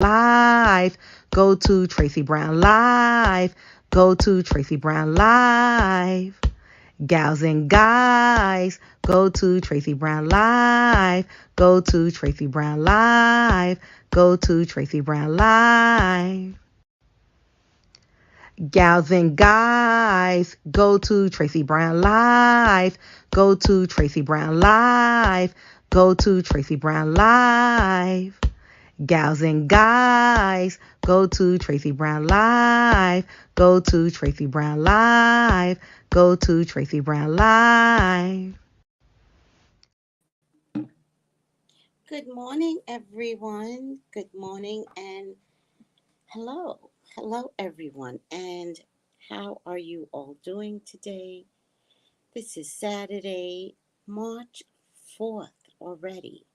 Live. Go to Tracey Brown Live. Go to Tracey Brown Live. Gals and guys, go to Tracey Brown Live. Go to Tracey Brown Live. Go to Tracey Brown Live. Gals and guys, go to Tracey Brown Live. Go to Tracey Brown Live. Go to Tracey Brown Live. Gals and guys, go to Tracey Brown Live. Go to Tracey Brown Live. Go to Tracey Brown Live. Good morning, everyone. Good morning and hello. Hello, everyone. And how are you all doing today? This is Saturday, March 4th already.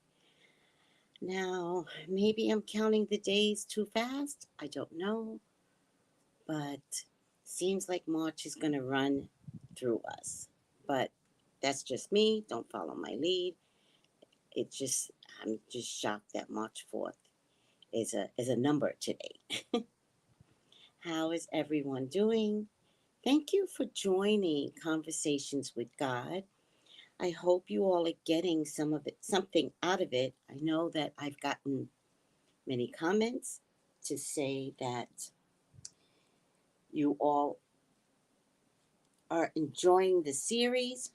Now, maybe I'm counting the days too fast. I don't know. But seems like March is going to run through us. But that's just me. Don't follow my lead. I'm just shocked that March 4th is a number today. How is everyone doing? Thank you for joining Conversations with God. I hope you all are getting something out of it. I know that I've gotten many comments to say that you all are enjoying the series,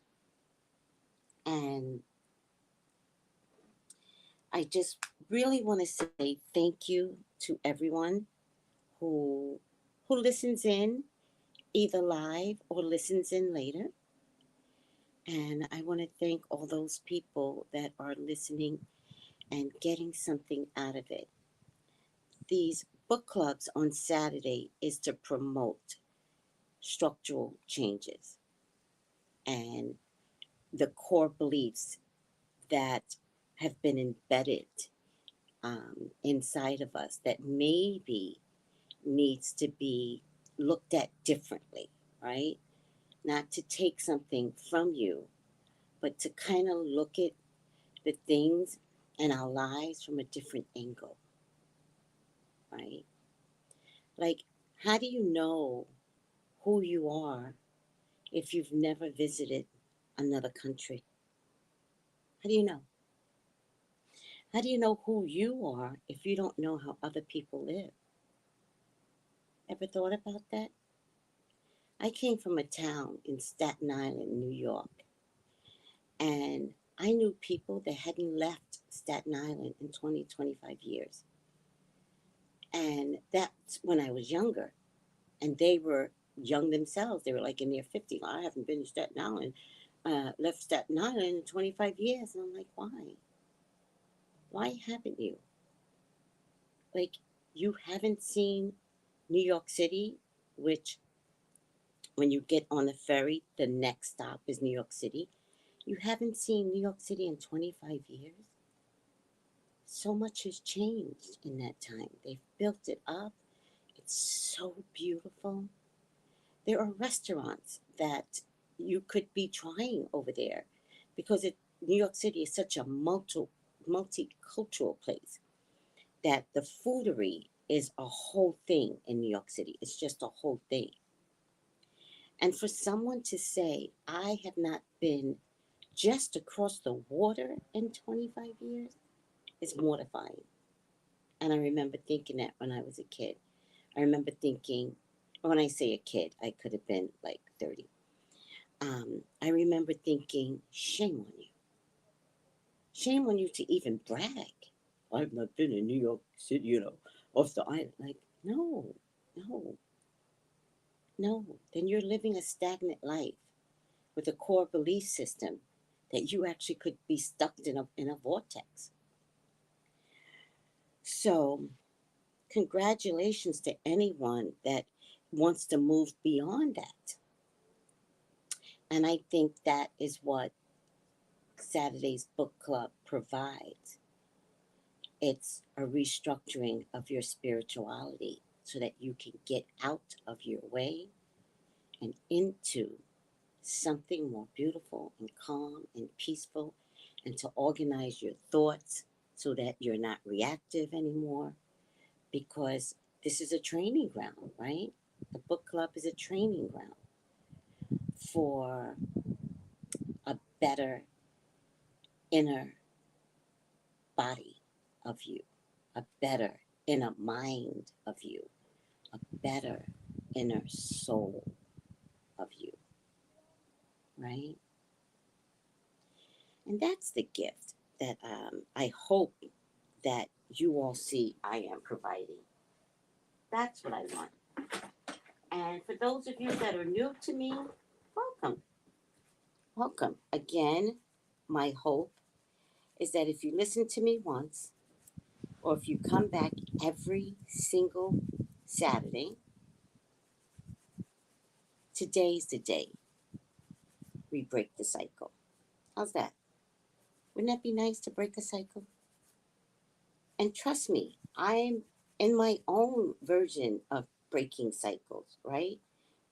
and I just really want to say thank you to everyone who who listens in either live or listens in later. And I want to thank all those people that are listening and getting something out of it. These book clubs on Saturday is to promote structural changes and the core beliefs that have been embedded inside of us that maybe needs to be looked at differently, right? Not to take something from you, but to kind of look at the things in our lives from a different angle, right? Like, how do you know who you are if you've never visited another country? How do you know? How do you know who you are if you don't know how other people live? Ever thought about that? I came from a town in Staten Island, New York, and I knew people that hadn't left Staten Island in 20, 25 years. And that's when I was younger. And they were young themselves. They were like in their 50s. I haven't been to Staten Island, left Staten Island in 25 years. And I'm like, why? Why haven't you? Like, you haven't seen New York City, which when you get on the ferry, the next stop is New York City. You haven't seen New York City in 25 years. So much has changed in that time. They've built it up. It's so beautiful. There are restaurants that you could be trying over there because New York City is such a multicultural place that the foodery is a whole thing in New York City. It's just a whole thing. And for someone to say, I have not been just across the water in 25 years is mortifying. And I remember thinking that when I was a kid. I remember thinking, when I say a kid, I could have been like 30. I remember thinking, shame on you. Shame on you to even brag. I've not been in New York City, off the island. Like, no, no, no. Then you're living a stagnant life with a core belief system that you actually could be stuck in a vortex. So, congratulations to anyone that wants to move beyond that. And I think that is what Saturday's book club provides. It's a restructuring of your spirituality so that you can get out of your way and into something more beautiful and calm and peaceful, and to organize your thoughts so that you're not reactive anymore, because this is a training ground, right? The book club is a training ground for a better inner body of you, a better inner mind of you, a better inner soul of you, right? And that's the gift that I hope that you all see I am providing. That's what I want. And for those of you that are new to me, welcome. Welcome. Again, my hope is that if you listen to me once, or if you come back every single Saturday, today's the day we break the cycle. How's that? Wouldn't that be nice to break a cycle? And trust me, I'm in my own version of breaking cycles, right?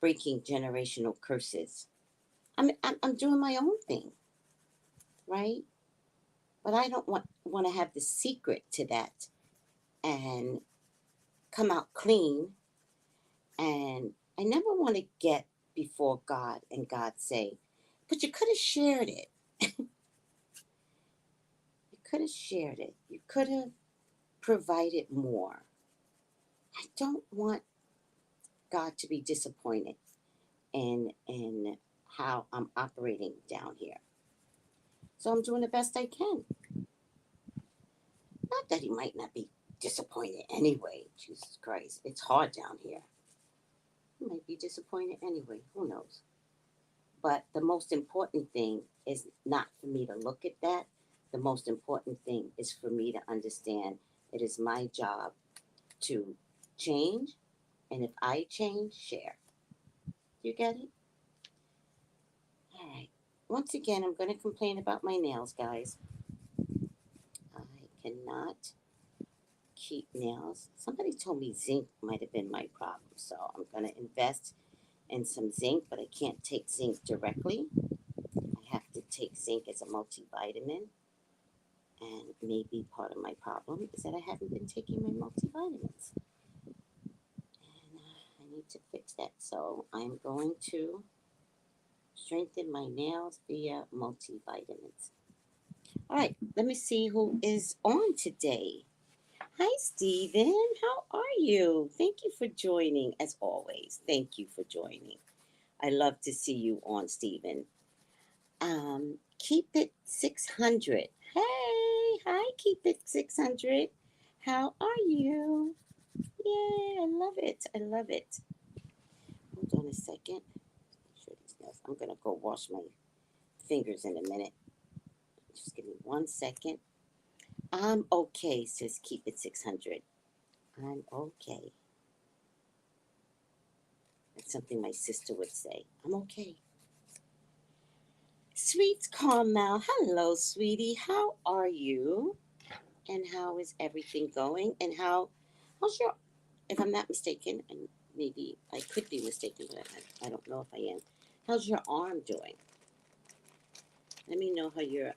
Breaking generational curses. I'm doing my own thing, right? But I don't want to have the secret to that and come out clean. And I never want to get before God and God say, but you could have shared it. You could have shared it. You could have provided more. I don't want God to be disappointed in how I'm operating down here. So I'm doing the best I can. Not that he might not be disappointed anyway. Jesus Christ. It's hard down here. He might be disappointed anyway. Who knows? But the most important thing is not for me to look at that. The most important thing is for me to understand it is my job to change. And if I change, share. You get it? All right. Once again, I'm going to complain about my nails, guys. I cannot keep nails. Somebody told me zinc might have been my problem. So I'm going to invest in some zinc, but I can't take zinc directly. I have to take zinc as a multivitamin. And maybe part of my problem is that I haven't been taking my multivitamins. And I need to fix that. So I'm going to strengthen my nails via multivitamins. All right, let me see who is on today. Hi, Stephen. How are you? Thank you for joining, as always. Thank you for joining. I love to see you on, Stephen. Keep it 600. Hey, hi, keep it 600. How are you? Yeah, I love it. I love it. Hold on a second. Sure these nails. I'm gonna go wash my fingers in a minute. Just give me 1 second. I'm okay, sis. Keep it 600. I'm okay. That's something my sister would say. I'm okay. Sweet Carmel. Hello, sweetie. How are you? And how is everything going? And how's your, if I'm not mistaken, and maybe I could be mistaken, but I don't know if I am. How's your arm doing? Let me know how you're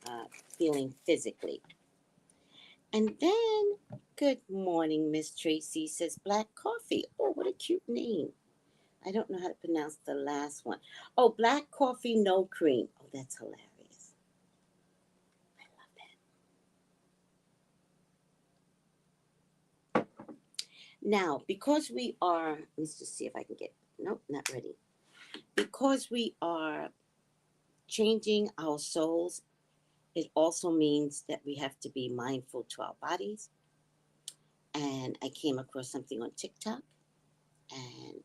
feeling physically. And then, good morning, Miss Tracy says Black Coffee. Oh, what a cute name. I don't know how to pronounce the last one. Oh, Black Coffee, no cream. Oh, that's hilarious. I love that. Now, because we are, let's just see if I can get, nope, not ready. Because we are changing our souls, it also means that we have to be mindful to our bodies. And I came across something on TikTok, and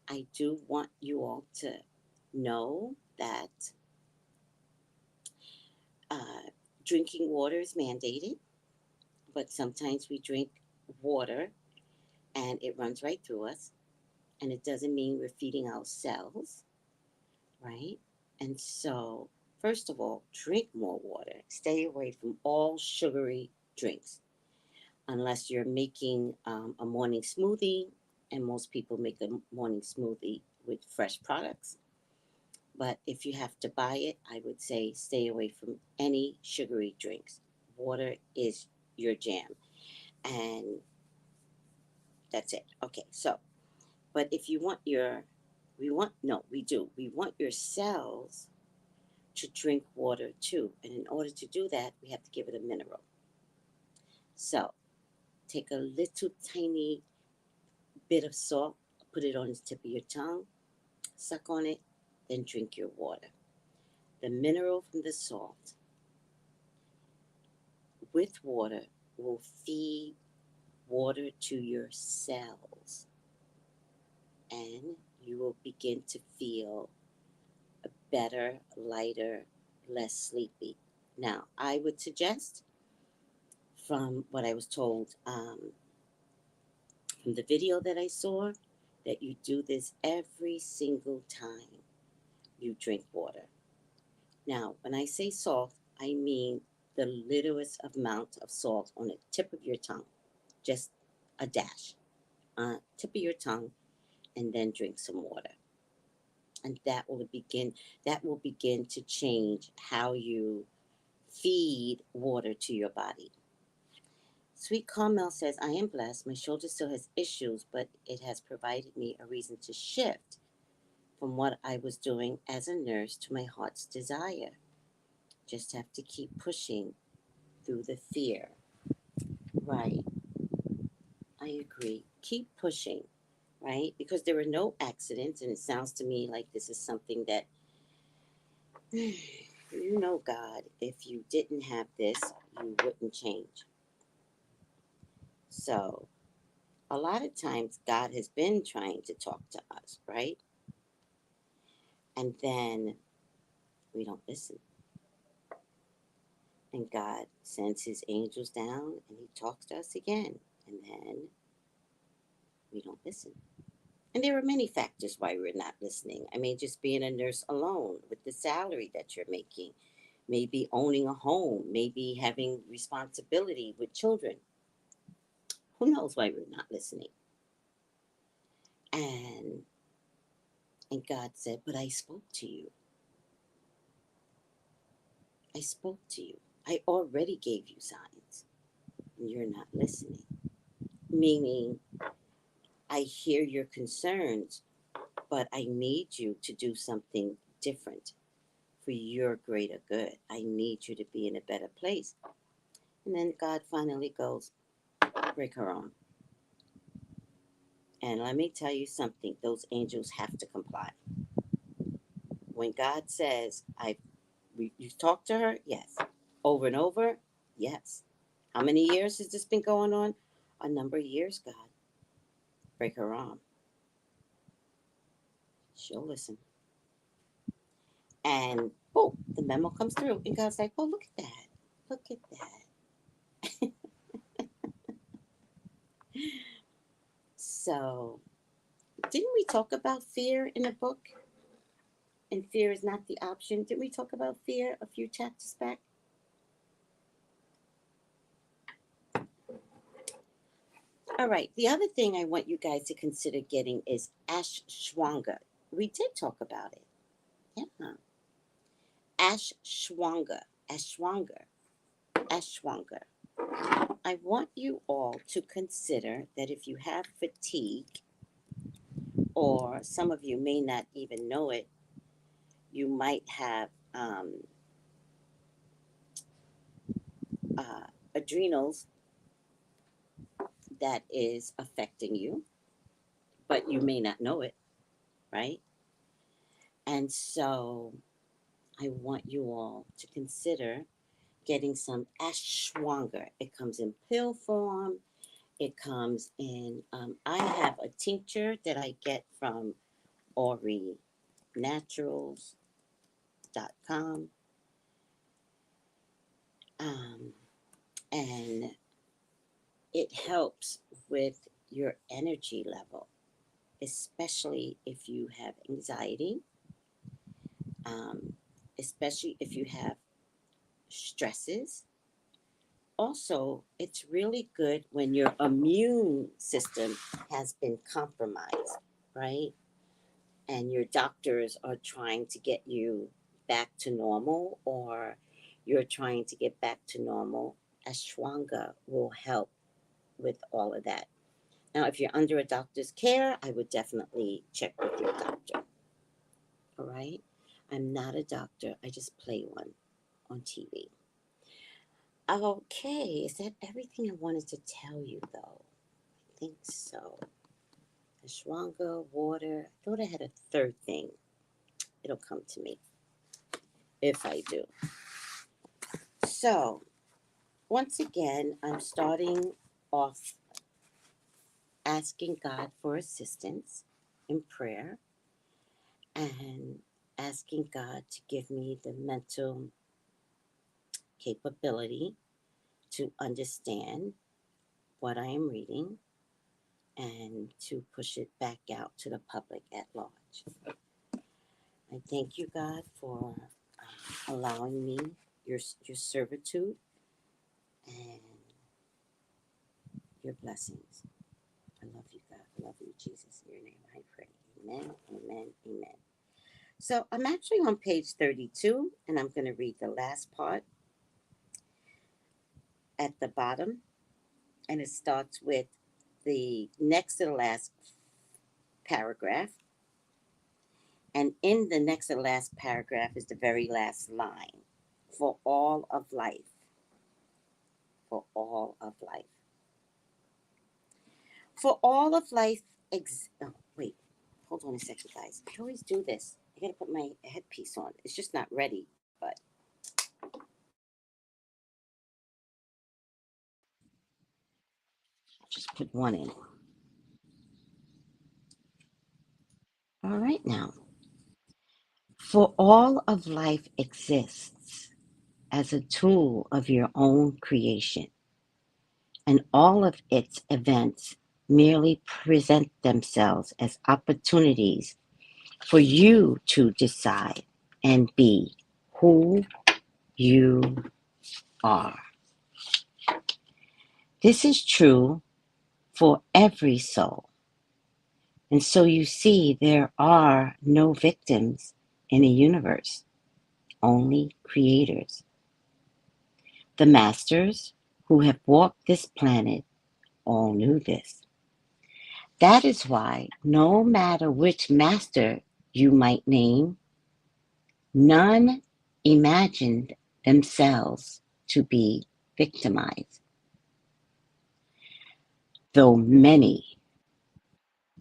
I do want you all to know that uh, drinking water is mandated, but sometimes we drink water and it runs right through us, and it doesn't mean we're feeding our cells, right? And so, first of all, drink more water. Stay away from all sugary drinks, unless you're making a morning smoothie, and most people make a morning smoothie with fresh products. But if you have to buy it, I would say stay away from any sugary drinks. Water is your jam. And That's it. Okay, so, but if you want your, we want, no, we do. We want your cells to drink water too. And in order to do that, we have to give it a mineral. So, take a little tiny bit of salt, put it on the tip of your tongue, suck on it, then drink your water. The mineral from the salt with water will feed water to your cells, and you will begin to feel better, lighter, less sleepy. Now, I would suggest, from what I was told from the video that I saw, that you do this every single time you drink water. Now, when I say salt, I mean the littlest amount of salt on the tip of your tongue, just a dash, tip of your tongue, and then drink some water. And that will begin to change how you feed water to your body. Sweet Carmel says, I am blessed. My shoulder still has issues, but it has provided me a reason to shift from what I was doing as a nurse to my heart's desire. Just have to keep pushing through the fear. Right. I agree. Keep pushing, right? Because there were no accidents, and it sounds to me like this is something that, you know, God, if you didn't have this, you wouldn't change. So, a lot of times, God has been trying to talk to us, right? And then we don't listen. And God sends his angels down and he talks to us again. And then we don't listen. And there are many factors why we're not listening. I mean, just being a nurse alone with the salary that you're making, maybe owning a home, maybe having responsibility with children. Who knows why we're not listening? And and God said, "But I spoke to you. I spoke to you. I already gave you signs, and you're not listening." Meaning, I hear your concerns, but I need you to do something different for your greater good. I need you to be in a better place. And then God finally goes, break her arm. And let me tell you something, those angels have to comply. When God says, you talked to her? Yes. Over and over? Yes. How many years has this been going on? A number of years, God. Break her arm. She'll listen. And boom, the memo comes through. And God's like, oh, look at that. Look at that. So, didn't we talk about fear in the book? And fear is not the option. Didn't we talk about fear a few chapters back? All right. The other thing I want you guys to consider getting is ashwagandha. We did talk about it. Yeah. Ashwagandha. Ashwagandha. Ashwagandha. I want you all to consider that if you have fatigue, or some of you may not even know it, you might have uh, adrenals that is affecting you, but you may not know it, right? And so I want you all to consider getting some ashwagandha. It comes in pill form. It comes in, I have a tincture that I get from ORUNMILA.com. Um, and it helps with your energy level, especially if you have anxiety, um, especially if you have stresses. Also, it's really good when your immune system has been compromised, right? And your doctors are trying to get you back to normal, or you're trying to get back to normal. Ashwagandha will help with all of that. Now, if you're under a doctor's care, I would definitely check with your doctor. All right? I'm not a doctor. I just play one on TV. Okay, is that everything I wanted to tell you, though? I think so. Ashwanga, water. I thought I had a third thing. It'll come to me if I do. So, once again, I'm starting off asking God for assistance in prayer and asking God to give me the mental capability to understand what I am reading and to push it back out to the public at large. I thank you, God, for allowing me your servitude and your blessings. I love you, God. I love you, Jesus. In your name I pray. Amen, amen, amen. So I'm actually on page 32, and I'm going to read the last part at the bottom. And it starts with the next to the last paragraph. And in the next to the last paragraph is the very last line. For all of life. For all of life. For all of life. Oh, wait. Hold on a second, guys. I always do this. I gotta put my headpiece on. It's just not ready, but I'll just put one in. All right, now. For all of life exists as a tool of your own creation, and all of its events merely present themselves as opportunities for you to decide and be who you are. This is true for every soul. And so you see, there are no victims in a universe, only creators. The masters who have walked this planet all knew this. That is why, no matter which master you might name, none imagined themselves to be victimized, though many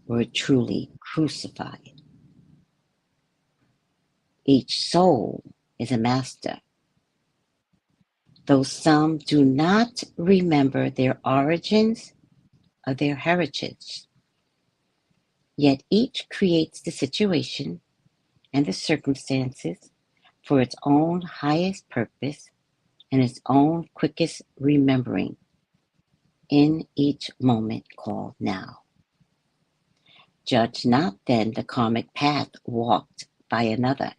were truly crucified. Each soul is a master, though some do not remember their origins or their heritage. Yet each creates the situation and the circumstances for its own highest purpose and its own quickest remembering in each moment called now. Judge not then the karmic path walked by another.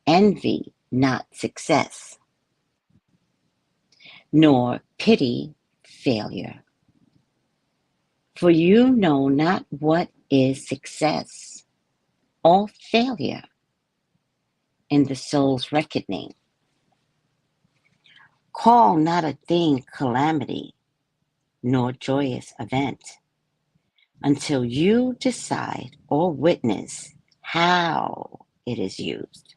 Envy not success, nor pity failure. For you know not what is success or failure in the soul's reckoning. Call not a thing calamity nor joyous event until you decide or witness how it is used.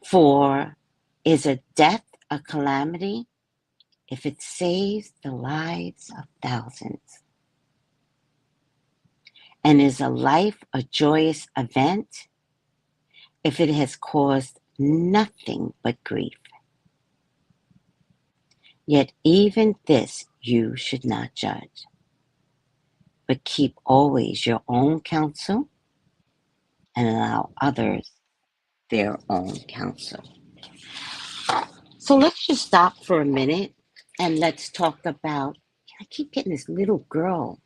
For is a death a calamity if it saves the lives of thousands? And is a life a joyous event if it has caused nothing but grief? Yet even this you should not judge, but keep always your own counsel and allow others their own counsel. So let's just stop for a minute and let's talk about, I keep getting this little girl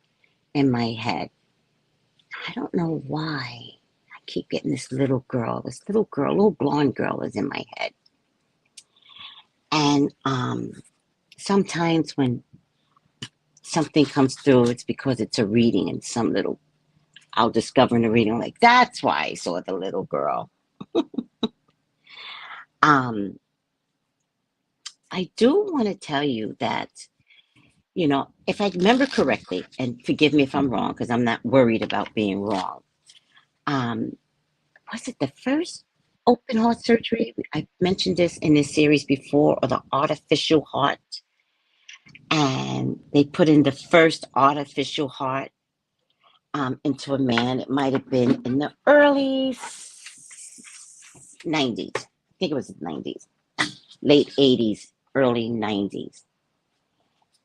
in my head. I don't know why. I keep getting this little blonde girl is in my head. And sometimes when something comes through, it's because it's a reading and I'll discover in the reading, like, that's why I saw the little girl. I do want to tell you that, if I remember correctly, and forgive me if I'm wrong, because I'm not worried about being wrong. Was it the first open heart surgery? I mentioned this in this series before, or the artificial heart. And they put in the first artificial heart into a man. It might have been in the early 90s. I think it was the 90s, late 80s, early 90s.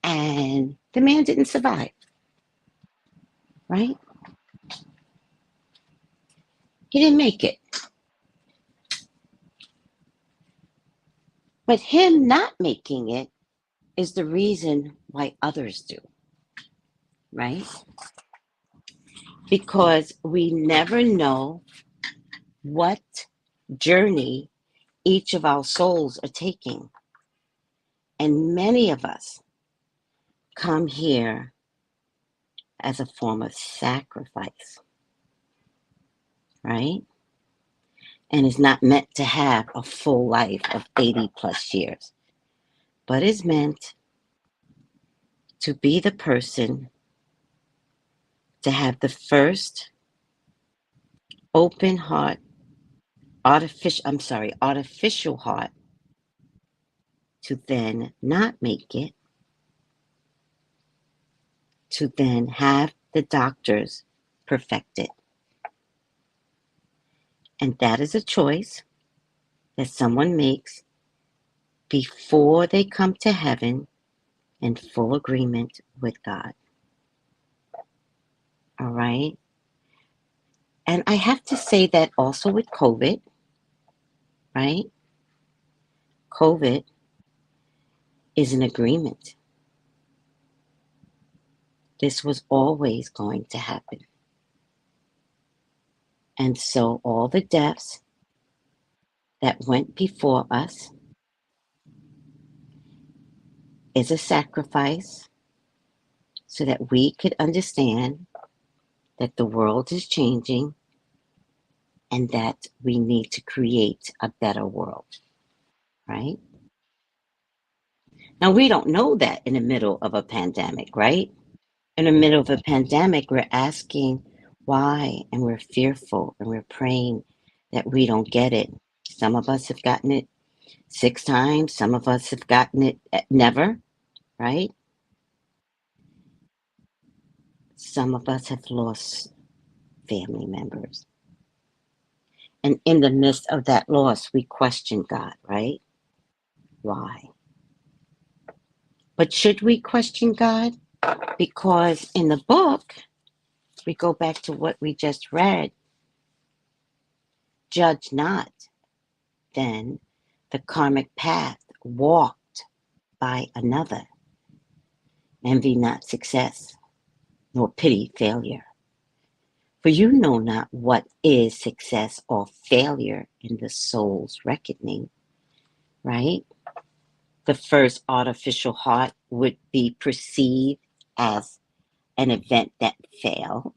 And the man didn't survive, right? He didn't make it. But him not making it is the reason why others do, right? Because we never know what journey each of our souls are taking. And many of us come here as a form of sacrifice, right? And is not meant to have a full life of 80 plus years, but is meant to be the person to have the first open heart, artificial heart, to then not make it, to then have the doctors perfect it. And that is a choice that someone makes before they come to heaven in full agreement with God. All right? And I have to say that also with COVID, right? COVID is an agreement. This was always going to happen. And so all the deaths that went before us is a sacrifice so that we could understand that the world is changing and that we need to create a better world, right? Now, we don't know that in the middle of a pandemic, right? In the middle of a pandemic, we're asking why, and we're fearful, and we're praying that we don't get it. Some of us have gotten it 6 times. Some of us have gotten it never, right? Some of us have lost family members. And in the midst of that loss, we question God, right? Why? But should we question God? Because in the book, we go back to what we just read. Judge not, then, the karmic path walked by another. Envy not success, nor pity failure. For you know not what is success or failure in the soul's reckoning, right? The first artificial heart would be perceived as an event that failed.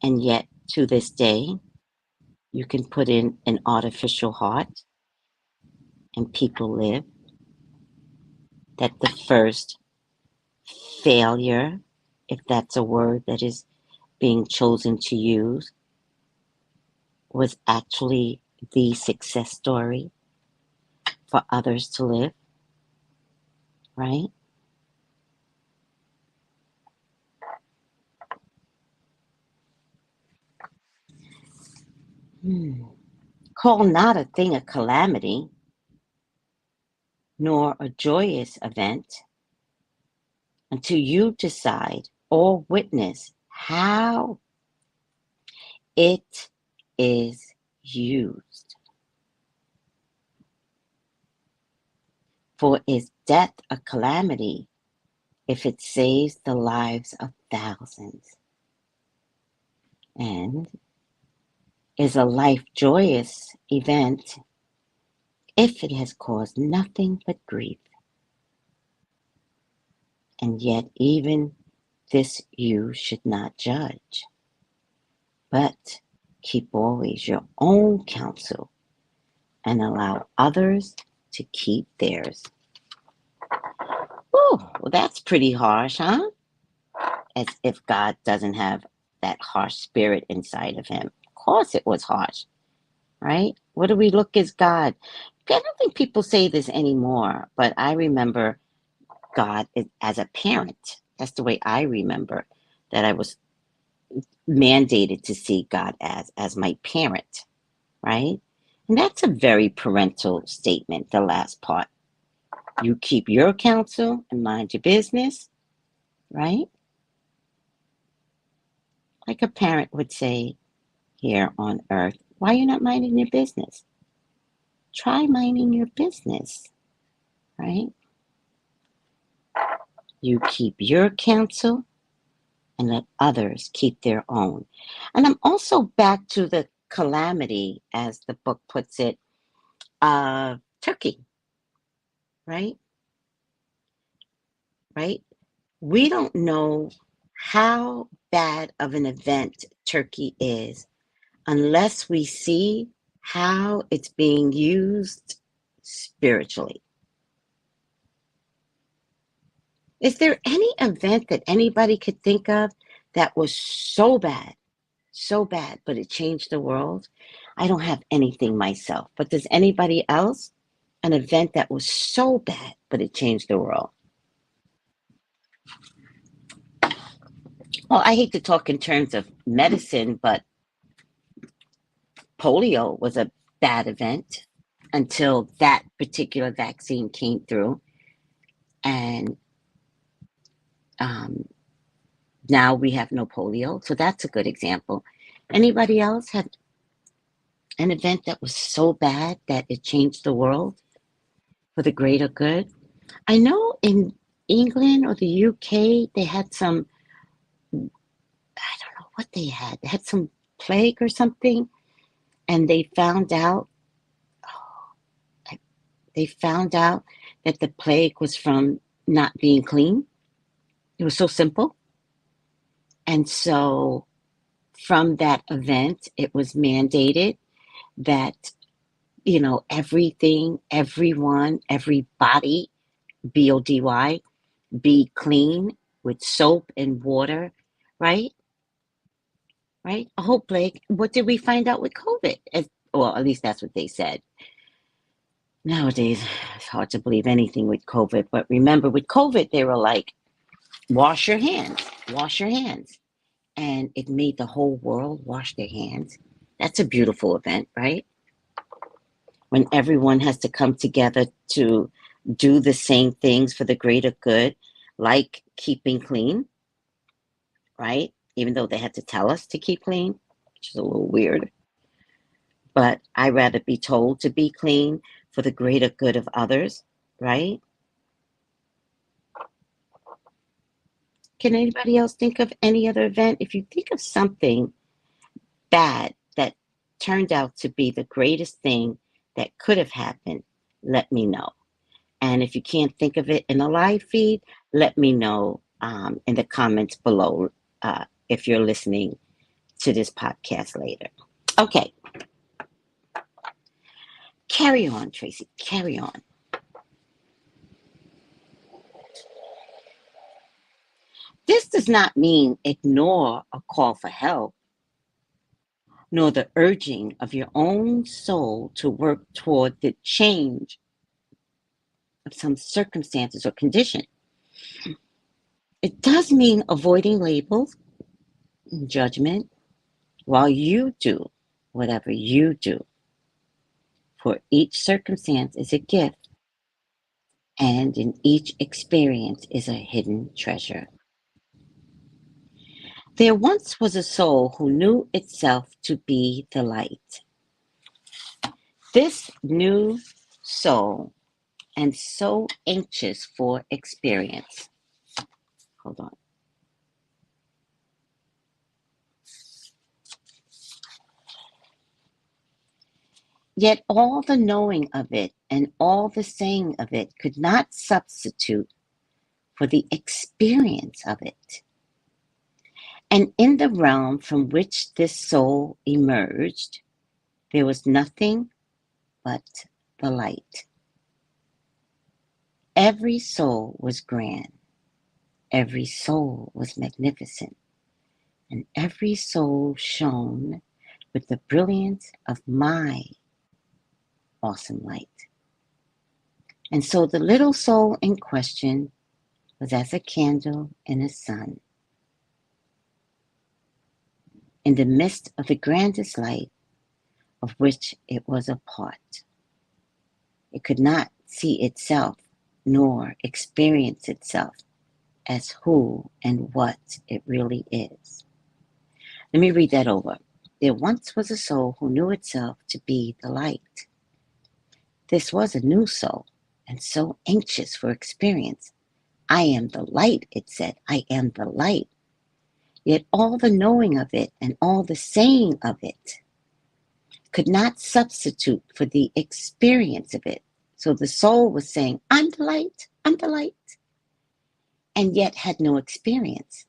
And yet, to this day, you can put in an artificial heart and people live. That the first failure, if that's a word that is being chosen to use, was actually the success story for others to live, right? Call not a thing a calamity, nor a joyous event, until you decide or witness how it is used. For is death a calamity if it saves the lives of thousands? And is a life joyous event if it has caused nothing but grief? And yet even this you should not judge, but keep always your own counsel and allow others to keep theirs. Well, that's pretty harsh, huh? As if God doesn't have that harsh spirit inside of him. Of course it was harsh, right? What do we look as God? I don't think people say this anymore, but I remember God as a parent. That's the way I remember that I was mandated to see God as my parent, right? And that's a very parental statement, the last part. You keep your counsel and mind your business, right? Like a parent would say here on earth, why are you not minding your business? Try minding your business, right? You keep your counsel and let others keep their own. And I'm also back to the calamity, as the book puts it, of Turkey, right? Right? We don't know how bad of an event Turkey is unless we see how it's being used spiritually. Is there any event that anybody could think of that was so bad, but it changed the world? I don't have anything myself, but does anybody else? An event that was so bad, but it changed the world? Well, I hate to talk in terms of medicine, but polio was a bad event until that particular vaccine came through. And now we have no polio. So that's a good example. Anybody else have an event that was so bad that it changed the world for the greater good? I know in England or the UK, they had some, I don't know what they had. They had some plague or something. And they found out that the plague was from not being clean. It was so simple. And so from that event, it was mandated that, everything, everyone, everybody, BODY, be clean with soap and water, right? Right? A whole plague. What did we find out with COVID? Well, at least that's what they said. Nowadays, it's hard to believe anything with COVID. But remember, with COVID, they were like, wash your hands, wash your hands. And it made the whole world wash their hands. That's a beautiful event, right? When everyone has to come together to do the same things for the greater good, like keeping clean, right? Even though they had to tell us to keep clean, which is a little weird. But I'd rather be told to be clean for the greater good of others, right? Can anybody else think of any other event? If you think of something bad that turned out to be the greatest thing that could have happened, let me know. And if you can't think of it in a live feed, let me know in the comments below if you're listening to this podcast later. Okay. Carry on, Tracy. Carry on. This does not mean ignore a call for help, nor the urging of your own soul to work toward the change of some circumstances or condition. It does mean avoiding labels and judgment while you do whatever you do. For each circumstance is a gift, and in each experience is a hidden treasure. There once was a soul who knew itself to be the light. This new soul, and so anxious for experience. Hold on. Yet all the knowing of it and all the saying of it could not substitute for the experience of it. And in the realm from which this soul emerged, there was nothing but the light. Every soul was grand, Every soul was magnificent, and every soul shone with the brilliance of my awesome light. And so the little soul in question was as a candle in the sun, in the midst of the grandest light of which it was a part. It could not see itself nor experience itself as who and what it really is. Let me read that over. There once was a soul who knew itself to be the light. This was a new soul, and so anxious for experience. I am the light, it said. I am the light. Yet all the knowing of it and all the saying of it could not substitute for the experience of it. So the soul was saying, I'm the light, and yet had no experience.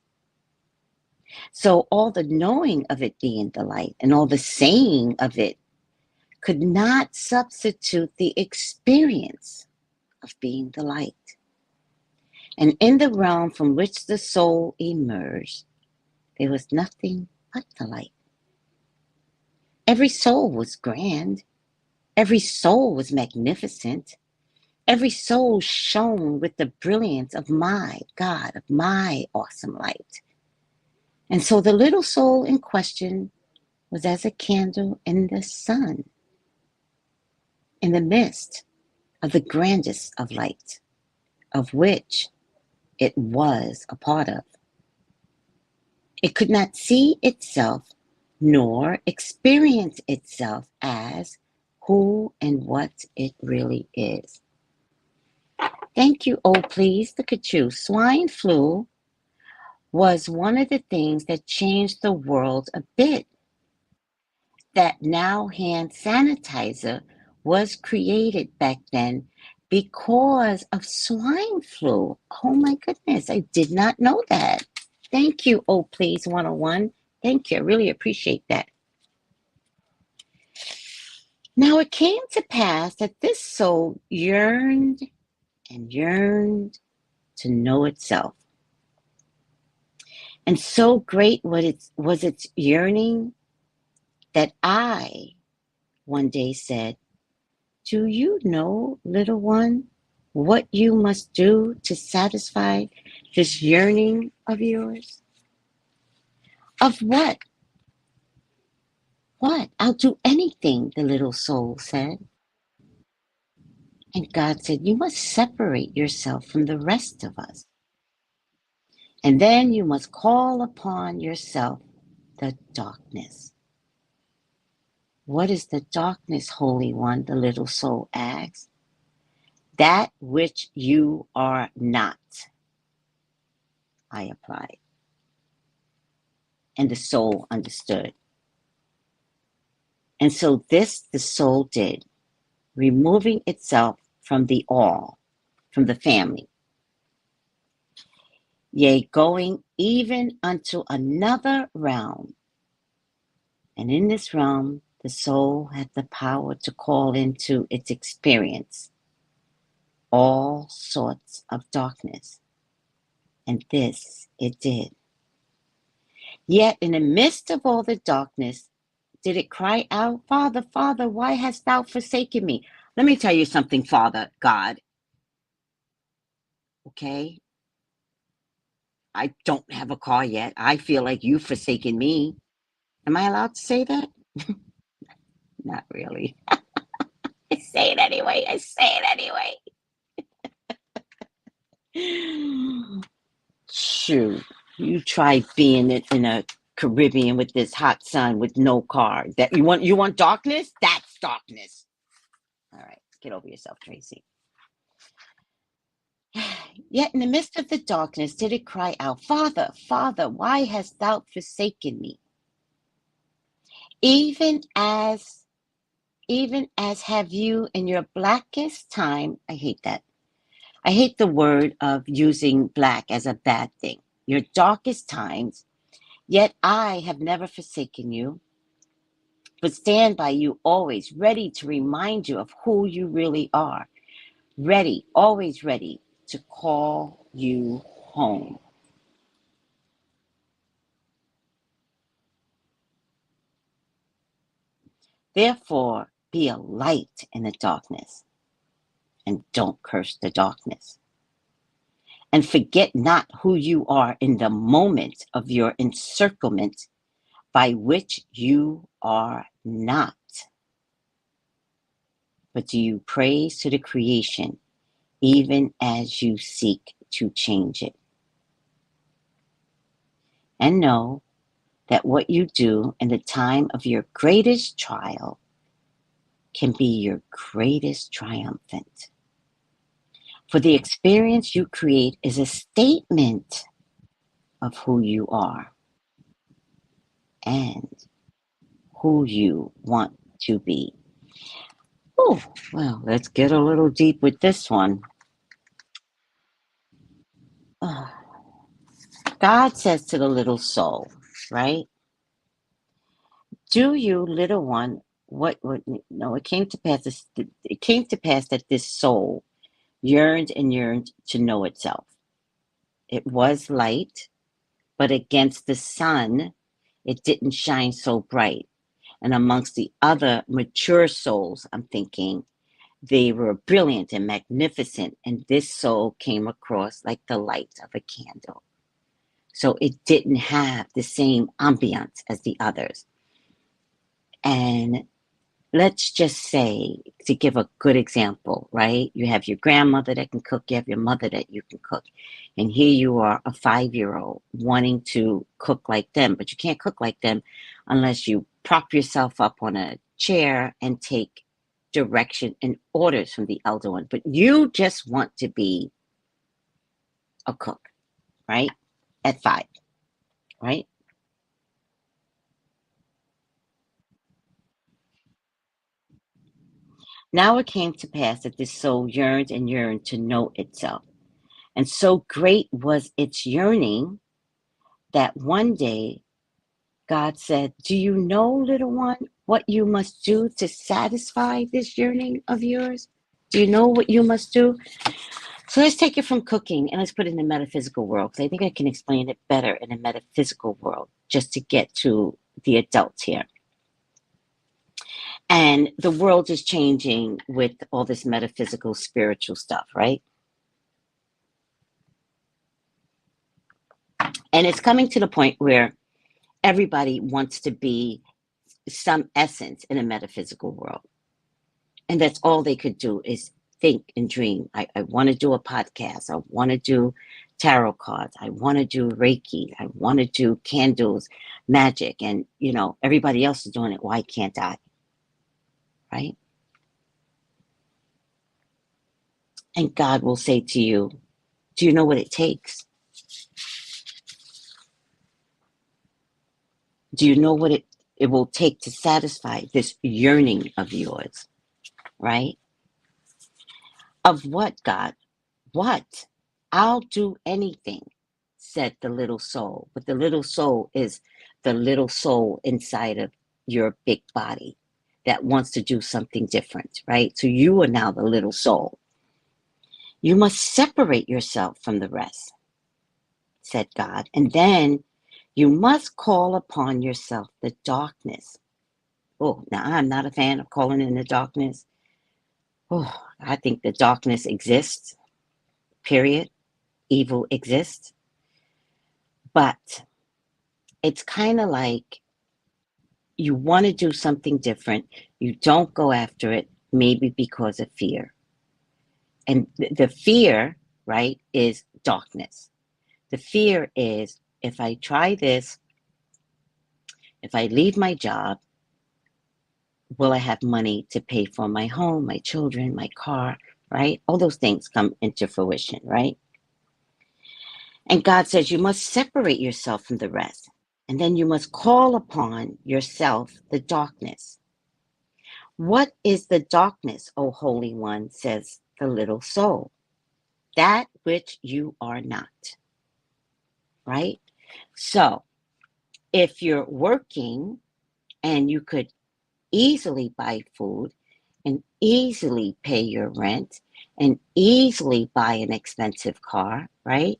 So all the knowing of it being the light and all the saying of it could not substitute the experience of being the light. And in the realm from which the soul emerged, there was nothing but the light. Every soul was grand. Every soul was magnificent. Every soul shone with the brilliance of my God, of my awesome light. And so the little soul in question was as a candle in the sun, in the midst of the grandest of light, of which it was a part of. It could not see itself nor experience itself as who and what it really is. Thank you, oh please, look at you. Swine flu was one of the things that changed the world a bit. That now hand sanitizer was created back then because of swine flu. Oh my goodness, I did not know that. Thank you, oh please 101. Thank you, I really appreciate that. Now it came to pass that this soul yearned and yearned to know itself. And so great was its yearning that I one day said, do you know, little one, what you must do to satisfy this yearning of yours? Of what? What? I'll do anything, the little soul said. And God said, you must separate yourself from the rest of us. And then you must call upon yourself the darkness. What is the darkness, Holy One? The little soul asked. That which you are not, I applied. And the soul understood. And so this the soul did, removing itself from the all, from the family. Yea, going even unto another realm. And in this realm, the soul had the power to call into its experience all sorts of darkness. And this it did. Yet in the midst of all the darkness, did it cry out, Father, Father, why hast thou forsaken me? Let me tell you something, Father, God. Okay? I don't have a car yet. I feel like you've forsaken me. Am I allowed to say that? Not really. I say it anyway. Shoot, you try being in a Caribbean with this hot sun with no car. That you want darkness? That's darkness. All right, get over yourself, Tracy. Yet in the midst of the darkness did it cry out, Father, Father, why hast thou forsaken me? Even as have you in your blackest time, I hate that. I hate the word of using black as a bad thing. Your darkest times, yet I have never forsaken you, but stand by you always, ready to remind you of who you really are. Ready, always ready to call you home. Therefore, be a light in the darkness, and don't curse the darkness. And forget not who you are in the moment of your encirclement, by which you are not. But do you praise to the creation, even as you seek to change it? And know that what you do in the time of your greatest trial can be your greatest triumphant. For the experience you create is a statement of who you are and who you want to be. Oh, well, let's get a little deep with this one. God says to the little soul, right? Do you, little one, no, it came to pass that this soul yearned and yearned to know itself. It was light, but against the sun, it didn't shine so bright. And amongst the other mature souls, I'm thinking, they were brilliant and magnificent, and this soul came across like the light of a candle. So it didn't have the same ambiance as the others. And let's just say, to give a good example, right? You have your grandmother that can cook, you have your mother that you can cook. And here you are, a 5-year-old, wanting to cook like them, but you can't cook like them unless you prop yourself up on a chair and take direction and orders from the elder one. But you just want to be a cook, right? At 5, right? Now it came to pass that this soul yearned and yearned to know itself. And so great was its yearning that one day God said, do you know, little one, what you must do to satisfy this yearning of yours? Do you know what you must do? So let's take it from cooking and let's put it in the metaphysical world, because I think I can explain it better in a metaphysical world, just to get to the adults here. And the world is changing with all this metaphysical, spiritual stuff, right? And it's coming to the point where everybody wants to be some essence in a metaphysical world. And that's all they could do is think and dream. I want to do a podcast. I want to do tarot cards. I want to do Reiki. I want to do candles, magic. And, everybody else is doing it. Why can't I? Right? And God will say to you, do you know what it takes? Do you know what it will take to satisfy this yearning of yours? Right? Of what, God? What? I'll do anything, said the little soul. But the little soul is the little soul inside of your big body that wants to do something different, right? So you are now the little soul. You must separate yourself from the rest, said God, and then you must call upon yourself the darkness. Oh, now I'm not a fan of calling in the darkness. Oh, I think the darkness exists, period. Evil exists. But it's kind of like you want to do something different. You don't go after it, maybe because of fear. And the fear, right, is darkness. The fear is, if I try this, if I leave my job, will I have money to pay for my home, my children, my car, right? All those things come into fruition, right? And God says you must separate yourself from the rest. And then you must call upon yourself the darkness. What is the darkness, O Holy One, says the little soul? That which you are not. Right? So, if you're working and you could easily buy food and easily pay your rent and easily buy an expensive car, right?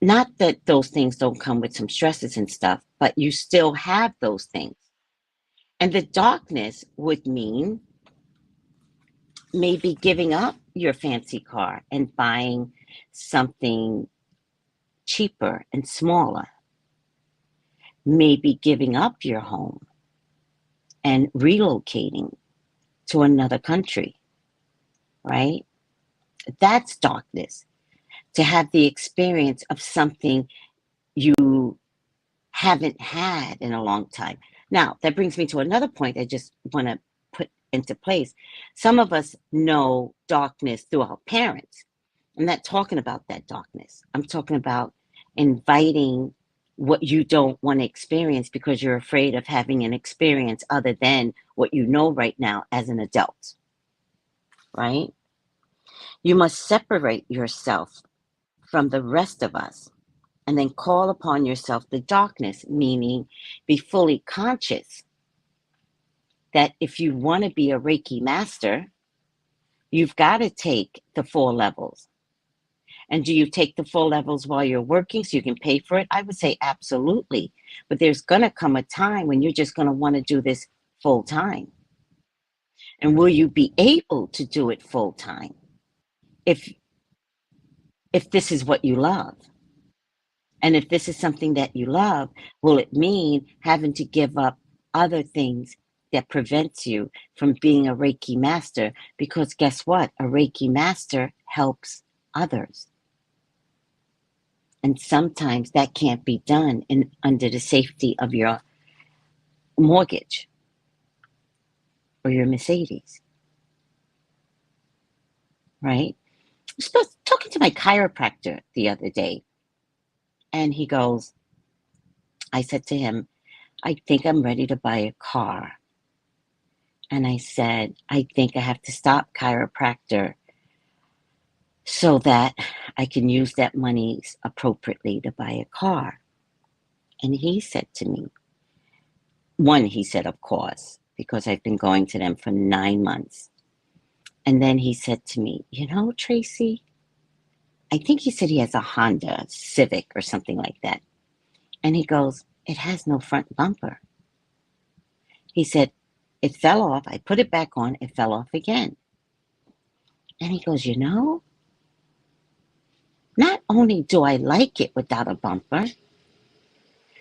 Not that those things don't come with some stresses and stuff, but you still have those things. And the darkness would mean maybe giving up your fancy car and buying something cheaper and smaller. Maybe giving up your home and relocating to another country, right? That's darkness. To have the experience of something you haven't had in a long time. Now, that brings me to another point I just want to put into place. Some of us know darkness through our parents. I'm not talking about that darkness. I'm talking about inviting what you don't want to experience because you're afraid of having an experience other than what you know right now as an adult, right? You must separate yourself from the rest of us and then call upon yourself the darkness, meaning be fully conscious that if you want to be a Reiki master, you've got to take the 4 levels. And do you take the 4 levels while you're working so you can pay for it? I would say absolutely. But there's going to come a time when you're just going to want to do this full time. And will you be able to do it full time if this is what you love? And if this is something that you love, will it mean having to give up other things that prevents you from being a Reiki master? Because guess what? A Reiki master helps others. And sometimes that can't be done under the safety of your mortgage or your Mercedes, right? I was talking to my chiropractor the other day, and he goes, I said to him, I think I'm ready to buy a car. And I said, I think I have to stop chiropractor so that I can use that money appropriately to buy a car. And he said to me, one, he said, of course, because I've been going to them for 9 months. And then he said to me, you know, Tracy, I think he said he has a Honda Civic or something like that. And he goes, it has no front bumper. He said, it fell off. I put it back on. It fell off again. And he goes, you know, not only do I like it without a bumper,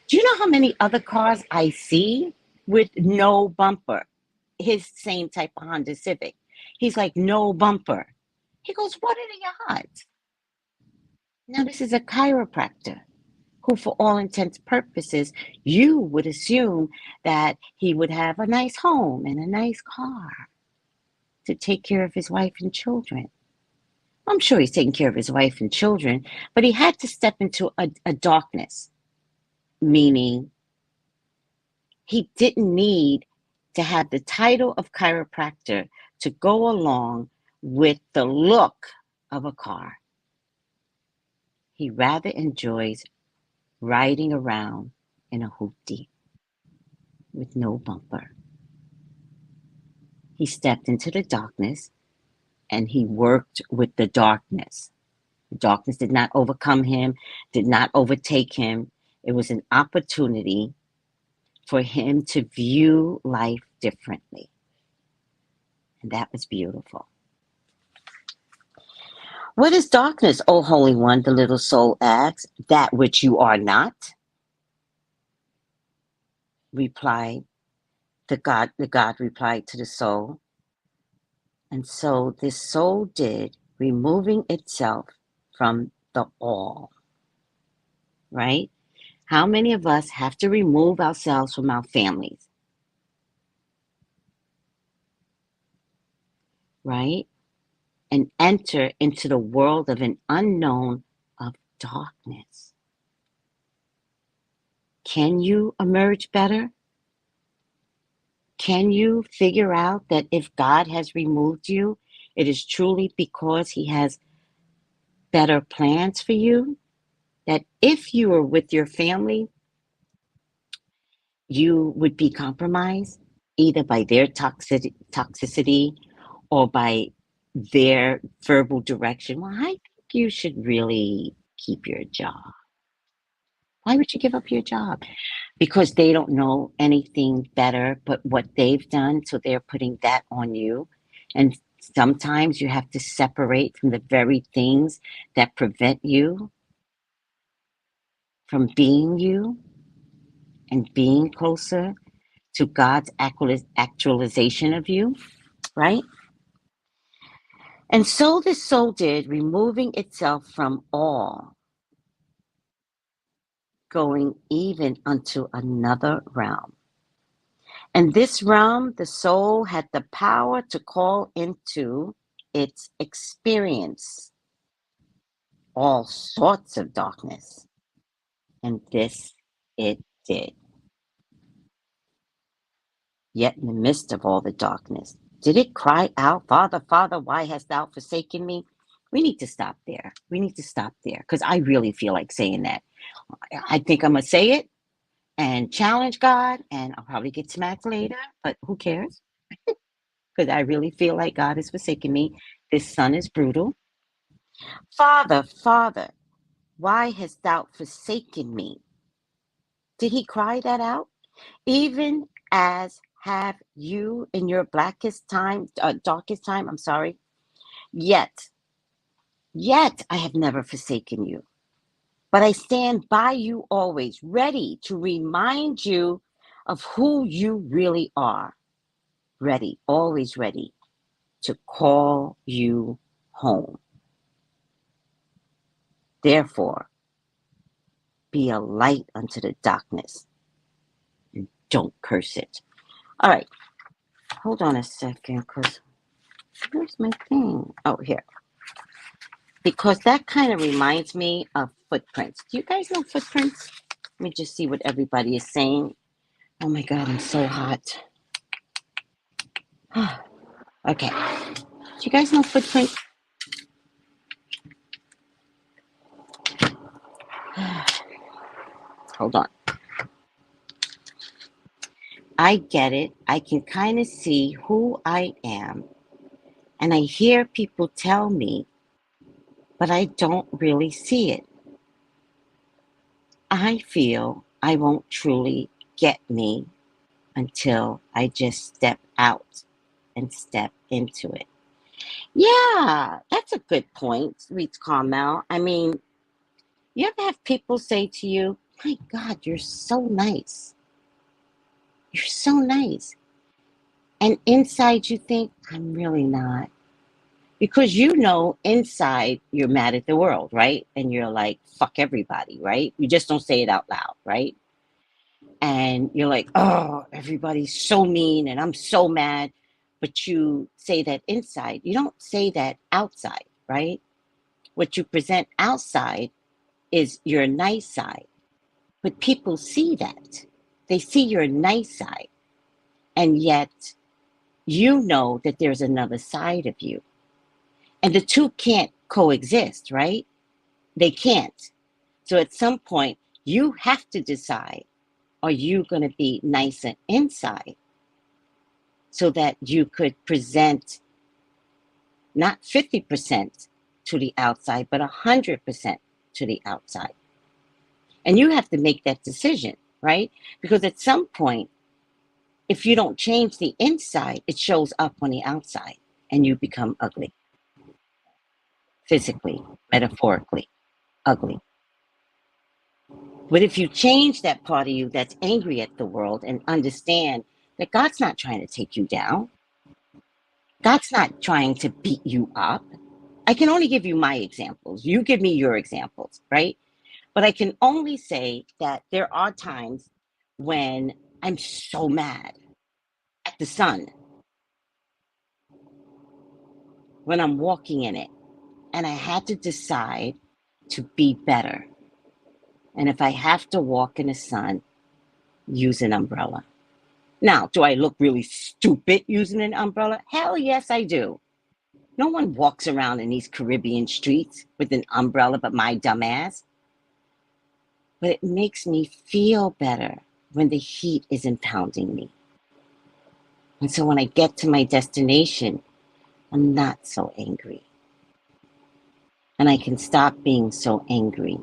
do you know how many other cars I see with no bumper? His same type of Honda Civic. He's like, no bumper. He goes, what are the odds? Now, this is a chiropractor who, for all intents and purposes, you would assume that he would have a nice home and a nice car to take care of his wife and children. I'm sure he's taking care of his wife and children, but he had to step into a darkness, meaning he didn't need to have the title of chiropractor to go along with the look of a car. He rather enjoys riding around in a hoopty with no bumper. He stepped into the darkness and he worked with the darkness. The darkness did not overcome him, did not overtake him. It was an opportunity for him to view life differently. And that was beautiful. What is darkness, O Holy One? The little soul asks. That which you are not, replied the God replied to the soul. And so this soul did, removing itself from the all. Right? How many of us have to remove ourselves from our families? Right? And enter into the world of an unknown of darkness. Can you emerge better? Can you figure out that if God has removed you, it is truly because he has better plans for you? That if you were with your family, you would be compromised either by their toxicity or by their verbal direction. Well, I think you should really keep your job. Why would you give up your job? because they don't know anything better but what they've done, so they're putting that on you. And sometimes you have to separate from the very things that prevent you from being you and being closer to God's actualization of you, right? And so the soul did, removing itself from all, going even unto another realm. And this realm, the soul had the power to call into its experience all sorts of darkness. And this it did. Yet in the midst of all the darkness, did it cry out, Father, Father, why hast thou forsaken me? We need to stop there. We need to stop there, because I really feel like saying that. I think I'm going to say it and challenge God, and I'll probably get smacked later, but who cares? Because I really feel like God has forsaken me. This son is brutal. Father, Father, why hast thou forsaken me? Did he cry that out? Even as have you in your darkest time, I'm sorry. Yet I have never forsaken you. But I stand by you always, ready to remind you of who you really are. Ready, always ready to call you home. Therefore, be a light unto the darkness and don't curse it. All right, hold on a second, because where's my thing? Oh, here. Because that kind of reminds me of footprints. Do you guys know footprints? Let me just see what everybody is saying. Oh my God, I'm so hot. Okay. Do you guys know footprints? Hold on. I get it. I can kind of see who I am. And I hear people tell me, but I don't really see it. I feel I won't truly get me until I just step out and step into it. Yeah, that's a good point, Sweet Carmel. I mean, you ever have people say to you, my God, you're so nice. You're so nice. And inside you think, I'm really not. Because you know inside you're mad at the world, right? And you're like, fuck everybody, right? You just don't say it out loud, right? And you're like, oh, everybody's so mean and I'm so mad. But you say that inside. You don't say that outside, right? What you present outside is your nice side. But people see that. They see your nice side. And yet you know that there's another side of you. And the two can't coexist, right? They can't. So at some point, you have to decide, are you going to be nice and inside so that you could present not 50% to the outside, but 100% to the outside? And you have to make that decision, right? Because at some point, if you don't change the inside, it shows up on the outside and you become ugly. Physically, metaphorically, ugly. But if you change that part of you that's angry at the world and understand that God's not trying to take you down, God's not trying to beat you up. I can only give you my examples. You give me your examples, right? But I can only say that there are times when I'm so mad at the sun, when I'm walking in it, and I had to decide to be better. And if I have to walk in the sun, use an umbrella. Now, do I look really stupid using an umbrella? Hell yes, I do. No one walks around in these Caribbean streets with an umbrella but my dumb ass. But it makes me feel better when the heat is impounding me. And so when I get to my destination, I'm not so angry. And I can stop being so angry.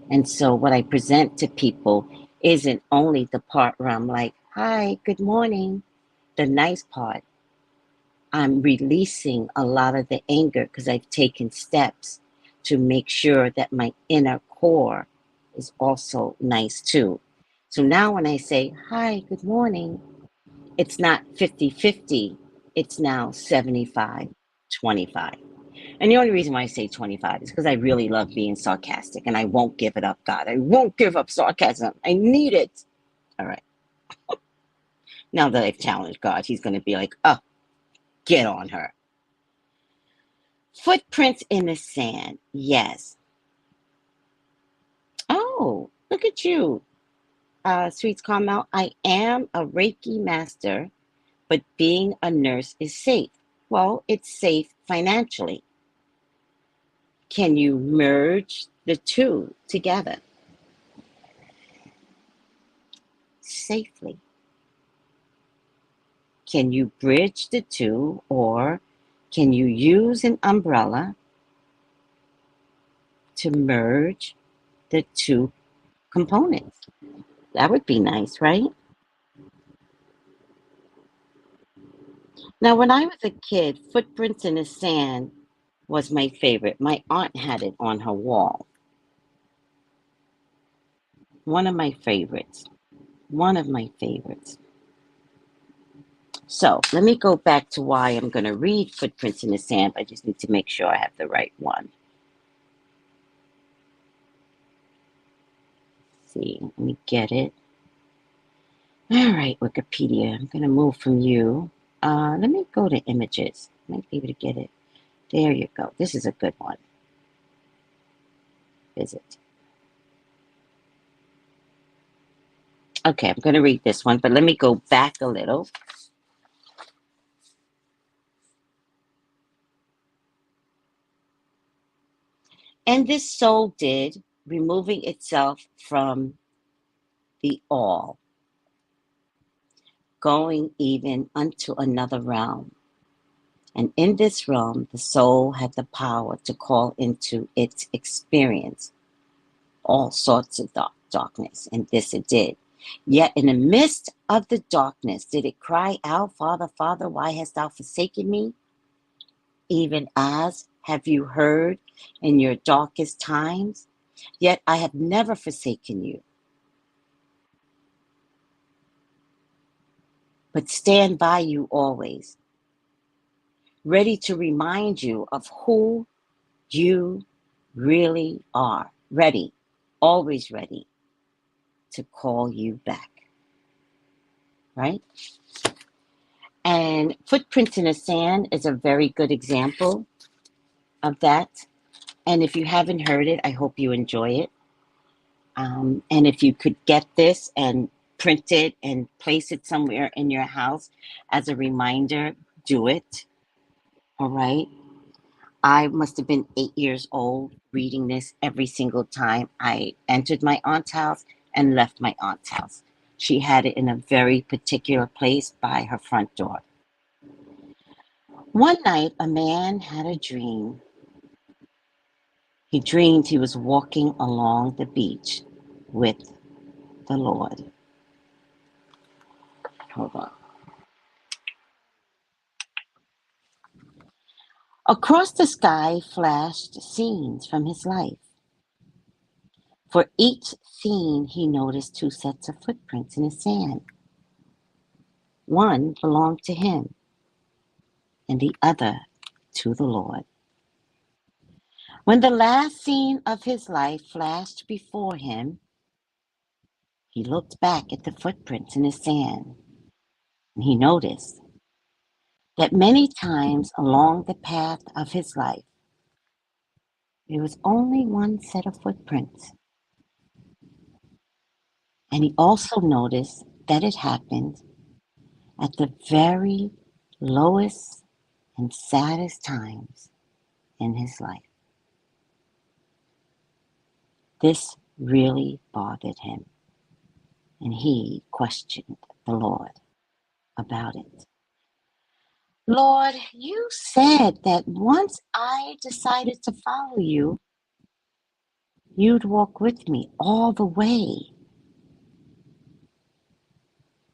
And so what I present to people isn't only the part where I'm like, hi, good morning. The nice part, I'm releasing a lot of the anger because I've taken steps to make sure that my inner core is also nice too. So now when I say, hi, good morning, it's not 50-50. It's now 75-25. And the only reason why I say 25 is because I really love being sarcastic and I won't give it up, God. I won't give up sarcasm. I need it. All right. Now that I've challenged God, he's going to be like, oh, get on her. Footprints in the sand. Yes. Oh, look at you, Sweets Carmel. I am a Reiki master, but being a nurse is safe. Well, it's safe financially. Can you merge the two together safely? Can you bridge the two, or can you use an umbrella to merge the two components? That would be nice, right? Now, when I was a kid, Footprints in the Sand was my favorite. My aunt had it on her wall. One of my favorites. One of my favorites. So let me go back to why I'm going to read Footprints in the Sand. I just need to make sure I have the right one. Let's see, let me get it. All right, Wikipedia. I'm going to move from you. Let me go to images. I might be able to get it. There you go. This is a good one. Visit. Okay, I'm going to read this one, but let me go back a little. And this soul did, removing itself from the all, going even unto another realm. And in this realm, the soul had the power to call into its experience all sorts of darkness, and this it did. Yet in the midst of the darkness, did it cry out, Father, Father, why hast thou forsaken me? Even as have you heard in your darkest times? Yet I have never forsaken you, but stand by you always, ready to remind you of who you really are. Ready, always ready to call you back, right? And Footprints in the Sand is a very good example of that. And if you haven't heard it, I hope you enjoy it. And if you could get this and print it and place it somewhere in your house as a reminder, do it. All right. I must have been 8 years old reading this every single time I entered my aunt's house and left my aunt's house. She had it in a very particular place by her front door. One night, a man had a dream. He dreamed he was walking along the beach with the Lord. Hold on. Across the sky flashed scenes from his life. For each scene, he noticed two sets of footprints in the sand. One belonged to him, and the other to the Lord. When the last scene of his life flashed before him, he looked back at the footprints in the sand, and he noticed that many times along the path of his life, there was only one set of footprints. And he also noticed that it happened at the very lowest and saddest times in his life. This really bothered him, and he questioned the Lord about it. Lord, you said that once I decided to follow you, you'd walk with me all the way.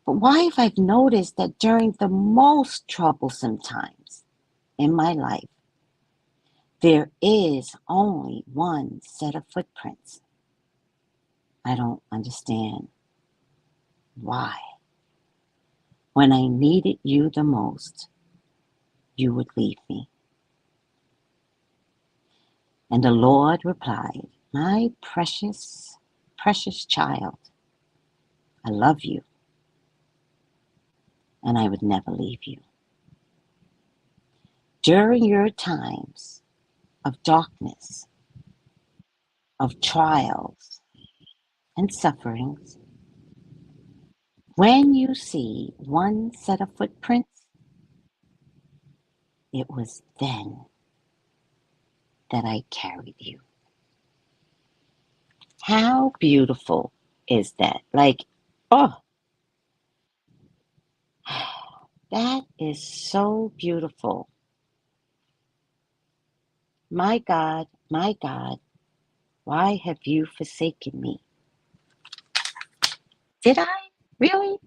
But why have I noticed that during the most troublesome times in my life, there is only one set of footprints? I don't understand why. When I needed you the most, you would leave me. And the Lord replied, my precious, precious child, I love you, and I would never leave you. During your times of darkness, of trials and sufferings, when you see one set of footprints, it was then that I carried you. How beautiful is that? Like, oh, that is so beautiful. My God, why have you forsaken me? Did I? Really?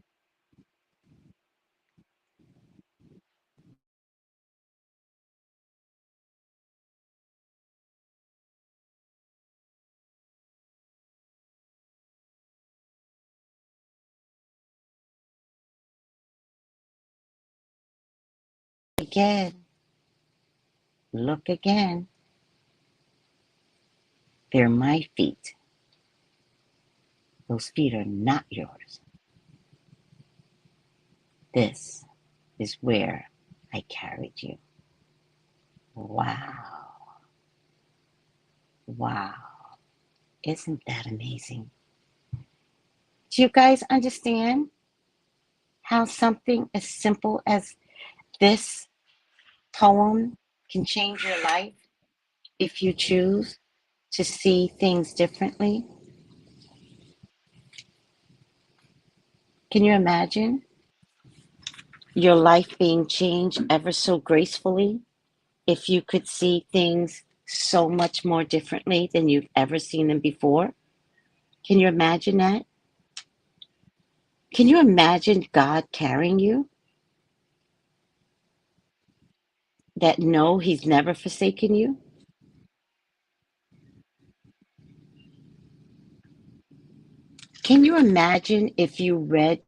Again, look again. They're my feet. Those feet are not yours. This is where I carried you. Wow. Wow. Isn't that amazing? Do you guys understand how something as simple as this poem can change your life if you choose to see things differently? Can you imagine your life being changed ever so gracefully if you could see things so much more differently than you've ever seen them before? Can you imagine that? Can you imagine God carrying you? That no, He's never forsaken you? Can you imagine if you read,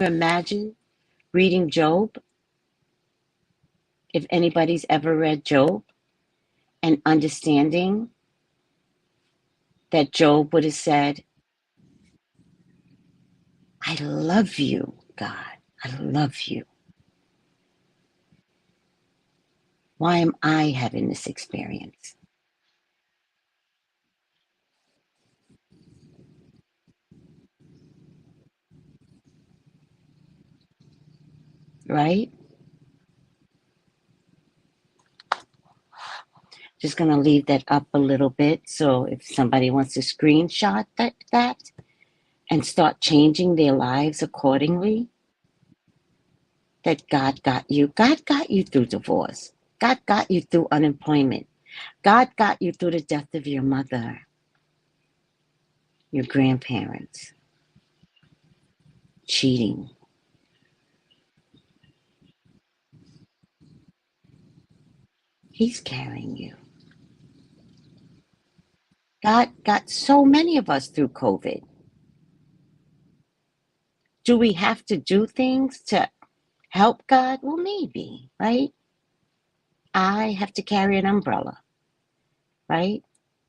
imagine reading Job? If anybody's ever read Job and understanding that Job would have said, I love you, God. I love you. Why am I having this experience? Right? Just going to leave that up a little bit. So if somebody wants to screenshot that and start changing their lives accordingly, that God got you. God got you through divorce. God got you through unemployment. God got you through the death of your mother, your grandparents, cheating. He's carrying you. God got so many of us through COVID. Do we have to do things to help God? Well, maybe, right? I have to carry an umbrella, right?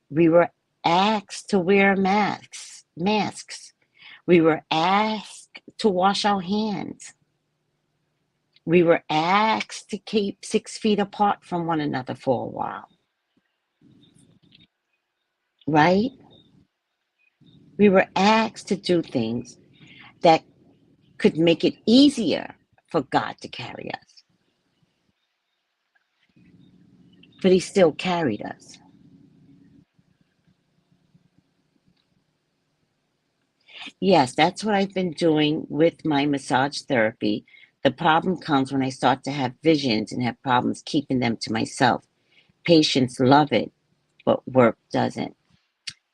We were asked to wear masks. We were asked to wash our hands. We were asked to keep 6 feet apart from one another for a while, right? We were asked to do things that could make it easier for God to carry us. but he still carried us. Yes, that's what I've been doing with my massage therapy. The problem comes when I start to have visions and have problems keeping them to myself. Patients love it, but work doesn't.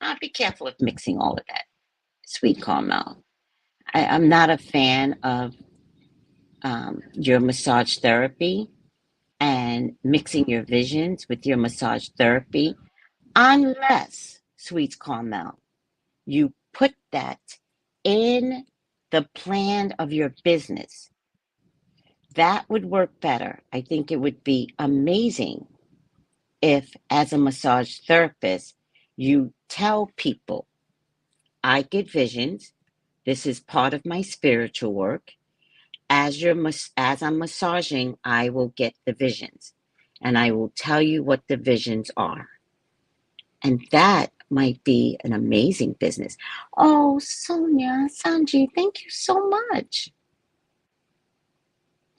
I'll be careful with mixing all of that. Sweet caramel. I'm not a fan of your massage therapy and mixing your visions with your massage therapy, unless, Sweet caramel, you put that in the plan of your business. That would work better. I think it would be amazing if, as a massage therapist, you tell people, I get visions. This is part of my spiritual work. As I'm massaging, I will get the visions, and I will tell you what the visions are. And that might be an amazing business. Oh, Sonia, Sanji, thank you so much.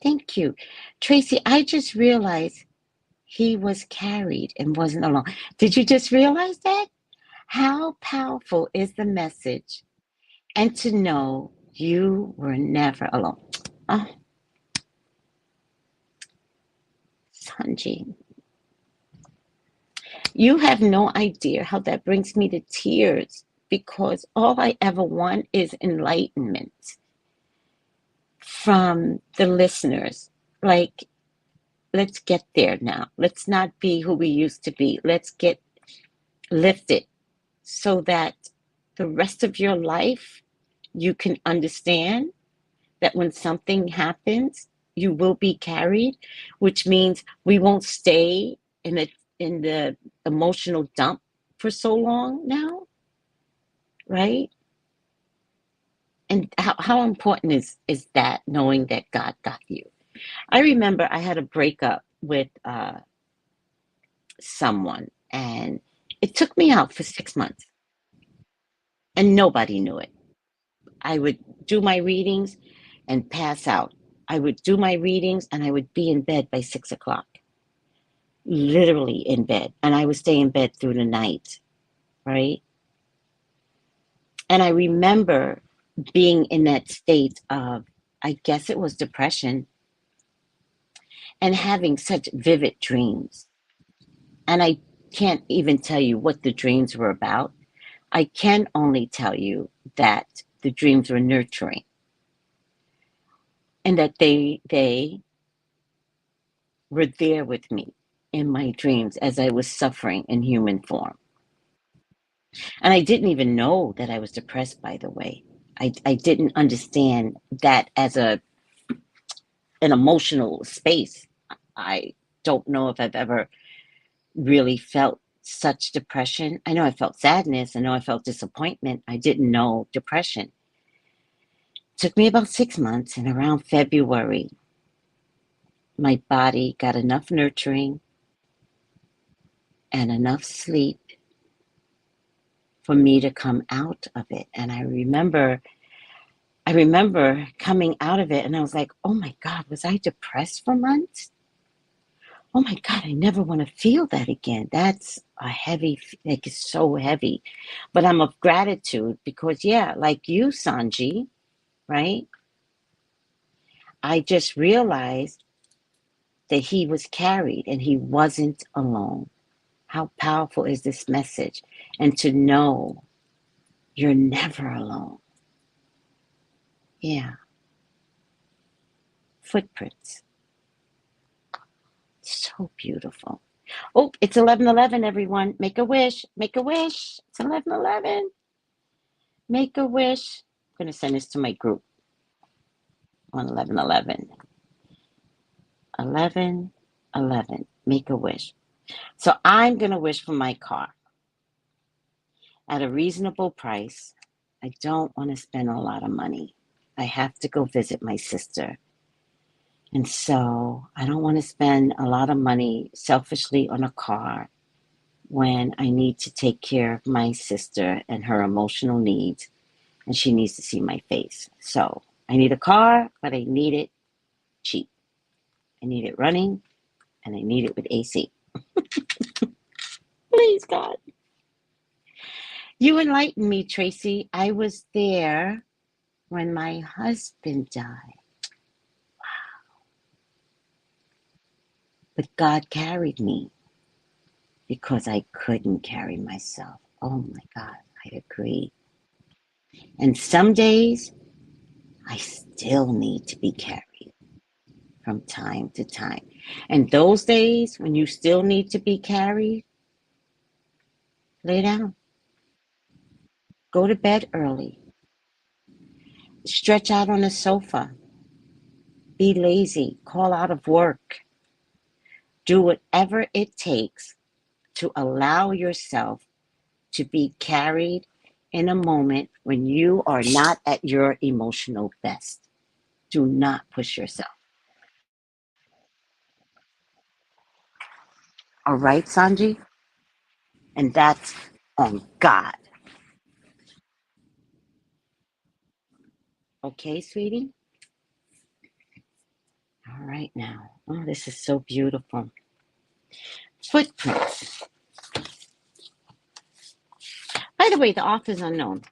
Thank you. Tracy, I just realized he was carried and wasn't alone. Did you just realize that? How powerful is the message? And to know you were never alone. Oh, Sanji, you have no idea how that brings me to tears, because all I ever want is enlightenment from the listeners. Like, let's get there now. Let's not be who we used to be. Let's get lifted so that the rest of your life you can understand that when something happens, you will be carried, which means we won't stay in the emotional dump for so long now, right? And how important is that, knowing that God got you? I remember I had a breakup with someone, and it took me out for 6 months, and nobody knew it. I would do my readings and pass out. I would do my readings and I would be in bed by 6 o'clock, literally in bed. And I would stay in bed through the night, right? And I remember being in that state of, I guess it was depression, and having such vivid dreams. And I can't even tell you what the dreams were about. I can only tell you that the dreams were nurturing, and that they were there with me in my dreams as I was suffering in human form. And I didn't even know that I was depressed, by the way. I didn't understand that as an emotional space. I don't know if I've ever really felt such depression. I know I felt sadness. I know I felt disappointment. I didn't know depression. It took me about 6 months, and around February, my body got enough nurturing and enough sleep for me to come out of it. And I remember coming out of it, and I was like, oh my God, was I depressed for months? Oh my God, I never want to feel that again. That's a heavy, like, it's so heavy. But I'm of gratitude because, yeah, like you, Sanji, right? I just realized that he was carried and he wasn't alone. How powerful is this message? And to know you're never alone. Yeah. Footprints. So beautiful. Oh, it's 11:11, everyone. Make a wish. Make a wish. It's 11:11. Make a wish. I'm going to send this to my group on 11:11. 11:11. Make a wish. So I'm going to wish for my car at a reasonable price. I don't want to spend a lot of money. I have to go visit my sister. And so I don't want to spend a lot of money selfishly on a car when I need to take care of my sister and her emotional needs, and she needs to see my face. So I need a car, but I need it cheap. I need it running, and I need it with AC. Please, God. You enlightened me, Tracy. I was there when my husband died. But God carried me because I couldn't carry myself. Oh my God, I agree. And some days I still need to be carried from time to time. And those days when you still need to be carried, lay down. Go to bed early. Stretch out on the sofa. Be lazy. Call out of work. Do whatever it takes to allow yourself to be carried in a moment when you are not at your emotional best. Do not push yourself. All right, Sanji? And that's on God. Okay, sweetie? All right now. Oh, this is so beautiful. Footprints. By the way, the author's unknown.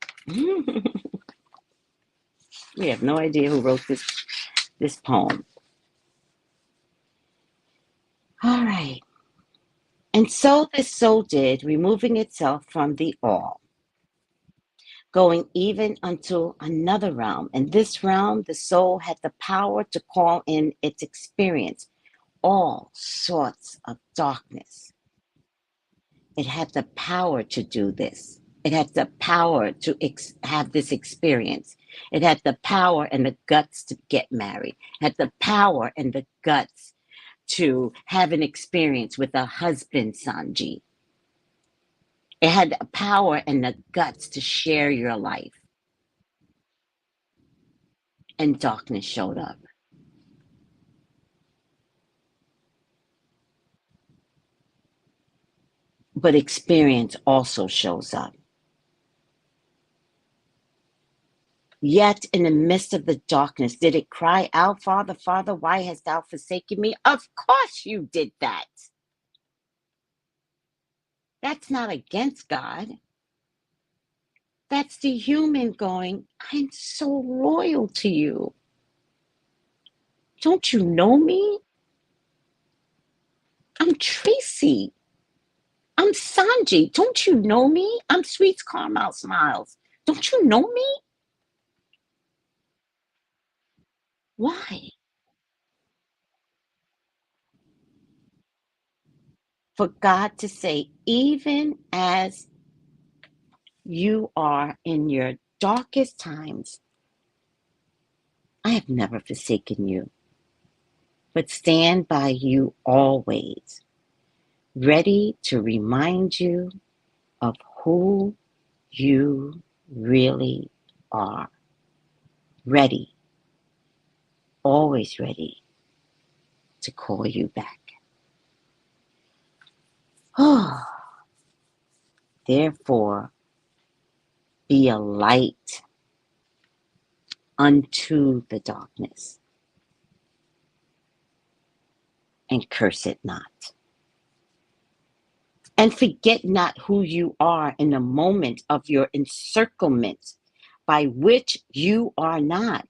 We have no idea who wrote this poem. All right. And so this soul did, removing itself from the all, going even unto another realm. In this realm, the soul had the power to call in its experience all sorts of darkness. It had the power to do this. It had the power to have this experience. It had the power and the guts to get married. It had the power and the guts to have an experience with a husband, Sanji. It had the power and the guts to share your life. And darkness showed up. But experience also shows up. Yet in the midst of the darkness, did it cry out, Father, Father, why hast thou forsaken me? Of course you did that. That's not against God. That's the human going, I'm so loyal to you. Don't you know me? I'm Tracy. I'm Sanji. Don't you know me? I'm Sweets Caramel Smiles. Don't you know me? Why? For God to say, even as you are in your darkest times, I have never forsaken you, but stand by you always, ready to remind you of who you really are. Ready, always ready to call you back. Oh, therefore, be a light unto the darkness and curse it not. And forget not who you are in the moment of your encirclement, by which you are not.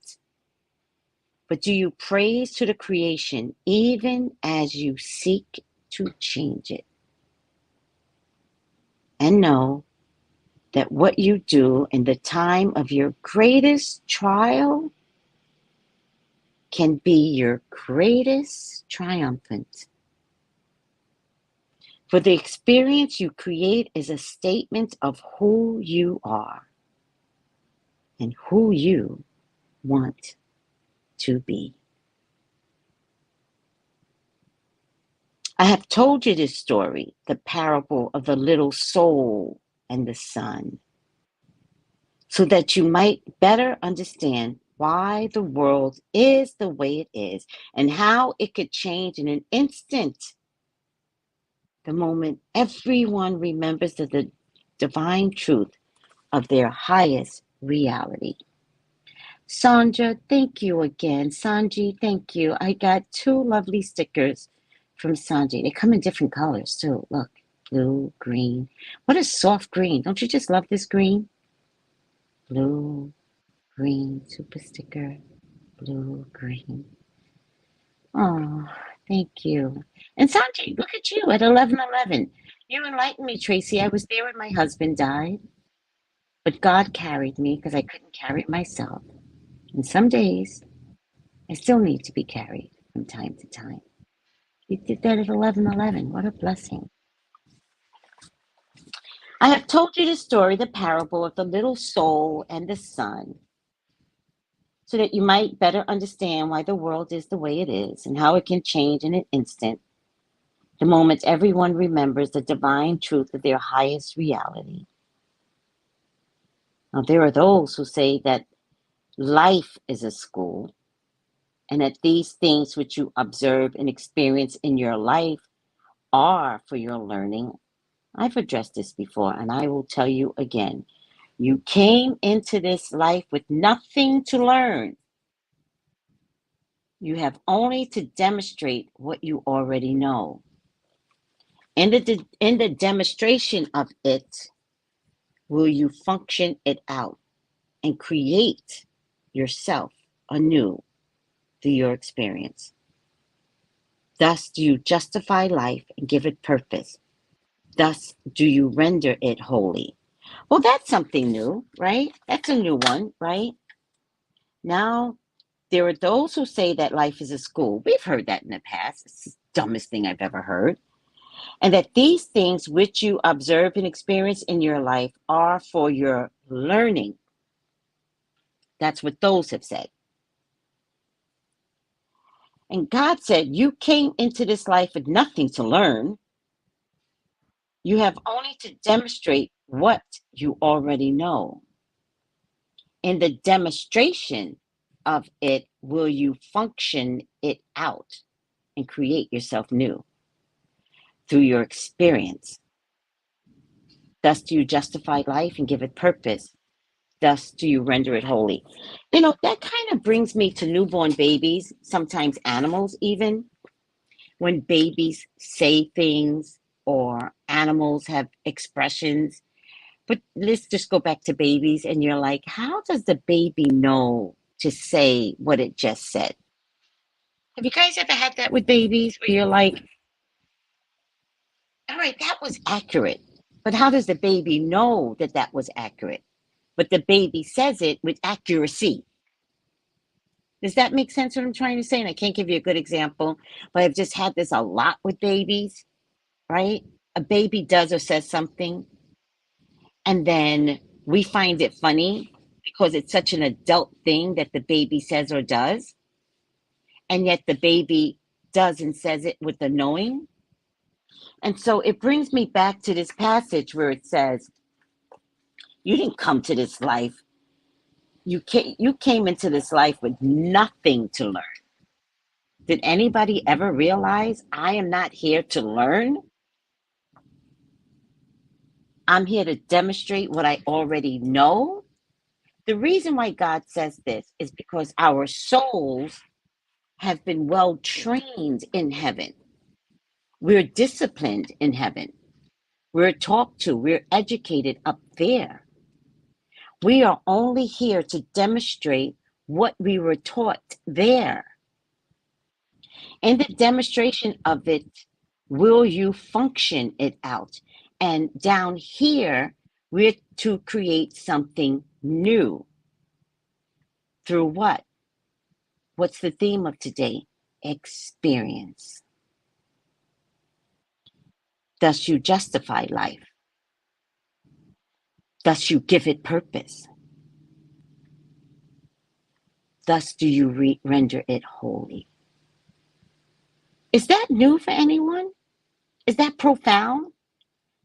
But do you praise to the creation even as you seek to change it? And know that what you do in the time of your greatest trial can be your greatest triumphant. For the experience you create is a statement of who you are and who you want to be. I have told you this story, the parable of the little soul and the sun, so that you might better understand why the world is the way it is and how it could change in an instant the moment everyone remembers the divine truth of their highest reality. Sandra, thank you again. Sanji, thank you. I got 2 lovely stickers from Sanjay. They come in different colors too. Look, blue, green. What a soft green. Don't you just love this green? Blue, green, super sticker, blue, green. Oh, thank you. And Sanjay, look at you at 11:11. You enlightened me, Tracy. I was there when my husband died, but God carried me because I couldn't carry it myself. And some days I still need to be carried from time to time. You did that at 11:11. What a blessing. I have told you the story, the parable of the little soul and the sun, so that you might better understand why the world is the way it is and how it can change in an instant, the moment everyone remembers the divine truth of their highest reality. Now, there are those who say that life is a school, and that these things which you observe and experience in your life are for your learning. I've addressed this before, and I will tell you again. You came into this life with nothing to learn. You have only to demonstrate what you already know. In the demonstration of it, will you function it out and create yourself anew through your experience. Thus do you justify life and give it purpose. Thus do you render it holy. Well, that's something new, right? That's a new one, right? Now, there are those who say that life is a school. We've heard that in the past. It's the dumbest thing I've ever heard. And that these things which you observe and experience in your life are for your learning. That's what those have said. And God said, you came into this life with nothing to learn. You have only to demonstrate what you already know. In the demonstration of it, will you function it out and create yourself new through your experience. Thus do you justify life and give it purpose. Thus do you render it holy. You know, that kind of brings me to newborn babies, sometimes animals even. When babies say things or animals have expressions. But let's just go back to babies, and you're like, how does the baby know to say what it just said? Have you guys ever had that with babies where you're like, all right, that was accurate, but how does the baby know that that was accurate? But the baby says it with accuracy. Does that make sense what I'm trying to say? And I can't give you a good example, but I've just had this a lot with babies, right? A baby does or says something, and then we find it funny because it's such an adult thing that the baby says or does. And yet the baby does and says it with the knowing. And so it brings me back to this passage where it says, you didn't come to this life. You came into this life with nothing to learn. Did anybody ever realize I am not here to learn? I'm here to demonstrate what I already know. The reason why God says this is because our souls have been well trained in heaven. We're disciplined in heaven. We're talked to. We're educated up there. We are only here to demonstrate what we were taught there. In the demonstration of it, will you function it out? And down here, we're to create something new. Through what? What's the theme of today? Experience. Thus you justify life. Thus you give it purpose. Thus do you render it holy. Is that new for anyone? Is that profound?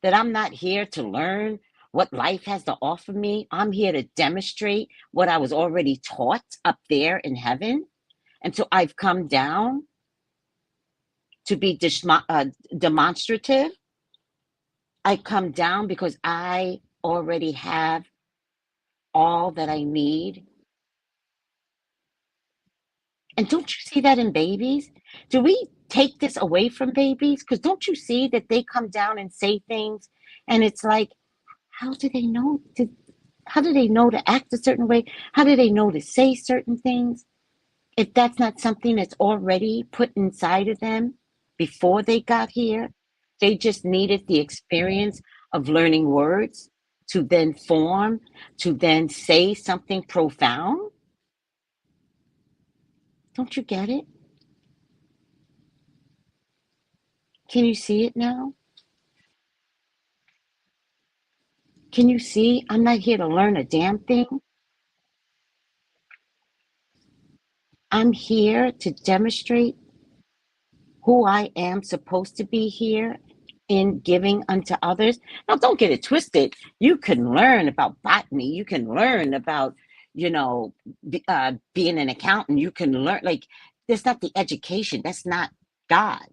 That I'm not here to learn what life has to offer me. I'm here to demonstrate what I was already taught up there in heaven. And so I've come down to be demonstrative. I come down because I already have all that I need. And don't you see that in babies? Do we take this away from babies? Because don't you see that they come down and say things, and it's like, how do they know? How do they know to act a certain way? How do they know to say certain things? If that's not something that's already put inside of them before they got here, they just needed the experience of learning words to then form, to then say something profound. Don't you get it? Can you see it now? Can you see? I'm not here to learn a damn thing. I'm here to demonstrate who I am supposed to be here in giving unto others. Now, don't get it twisted. You can learn about botany. You can learn about, being an accountant. You can learn, like, that's not the education. That's not God.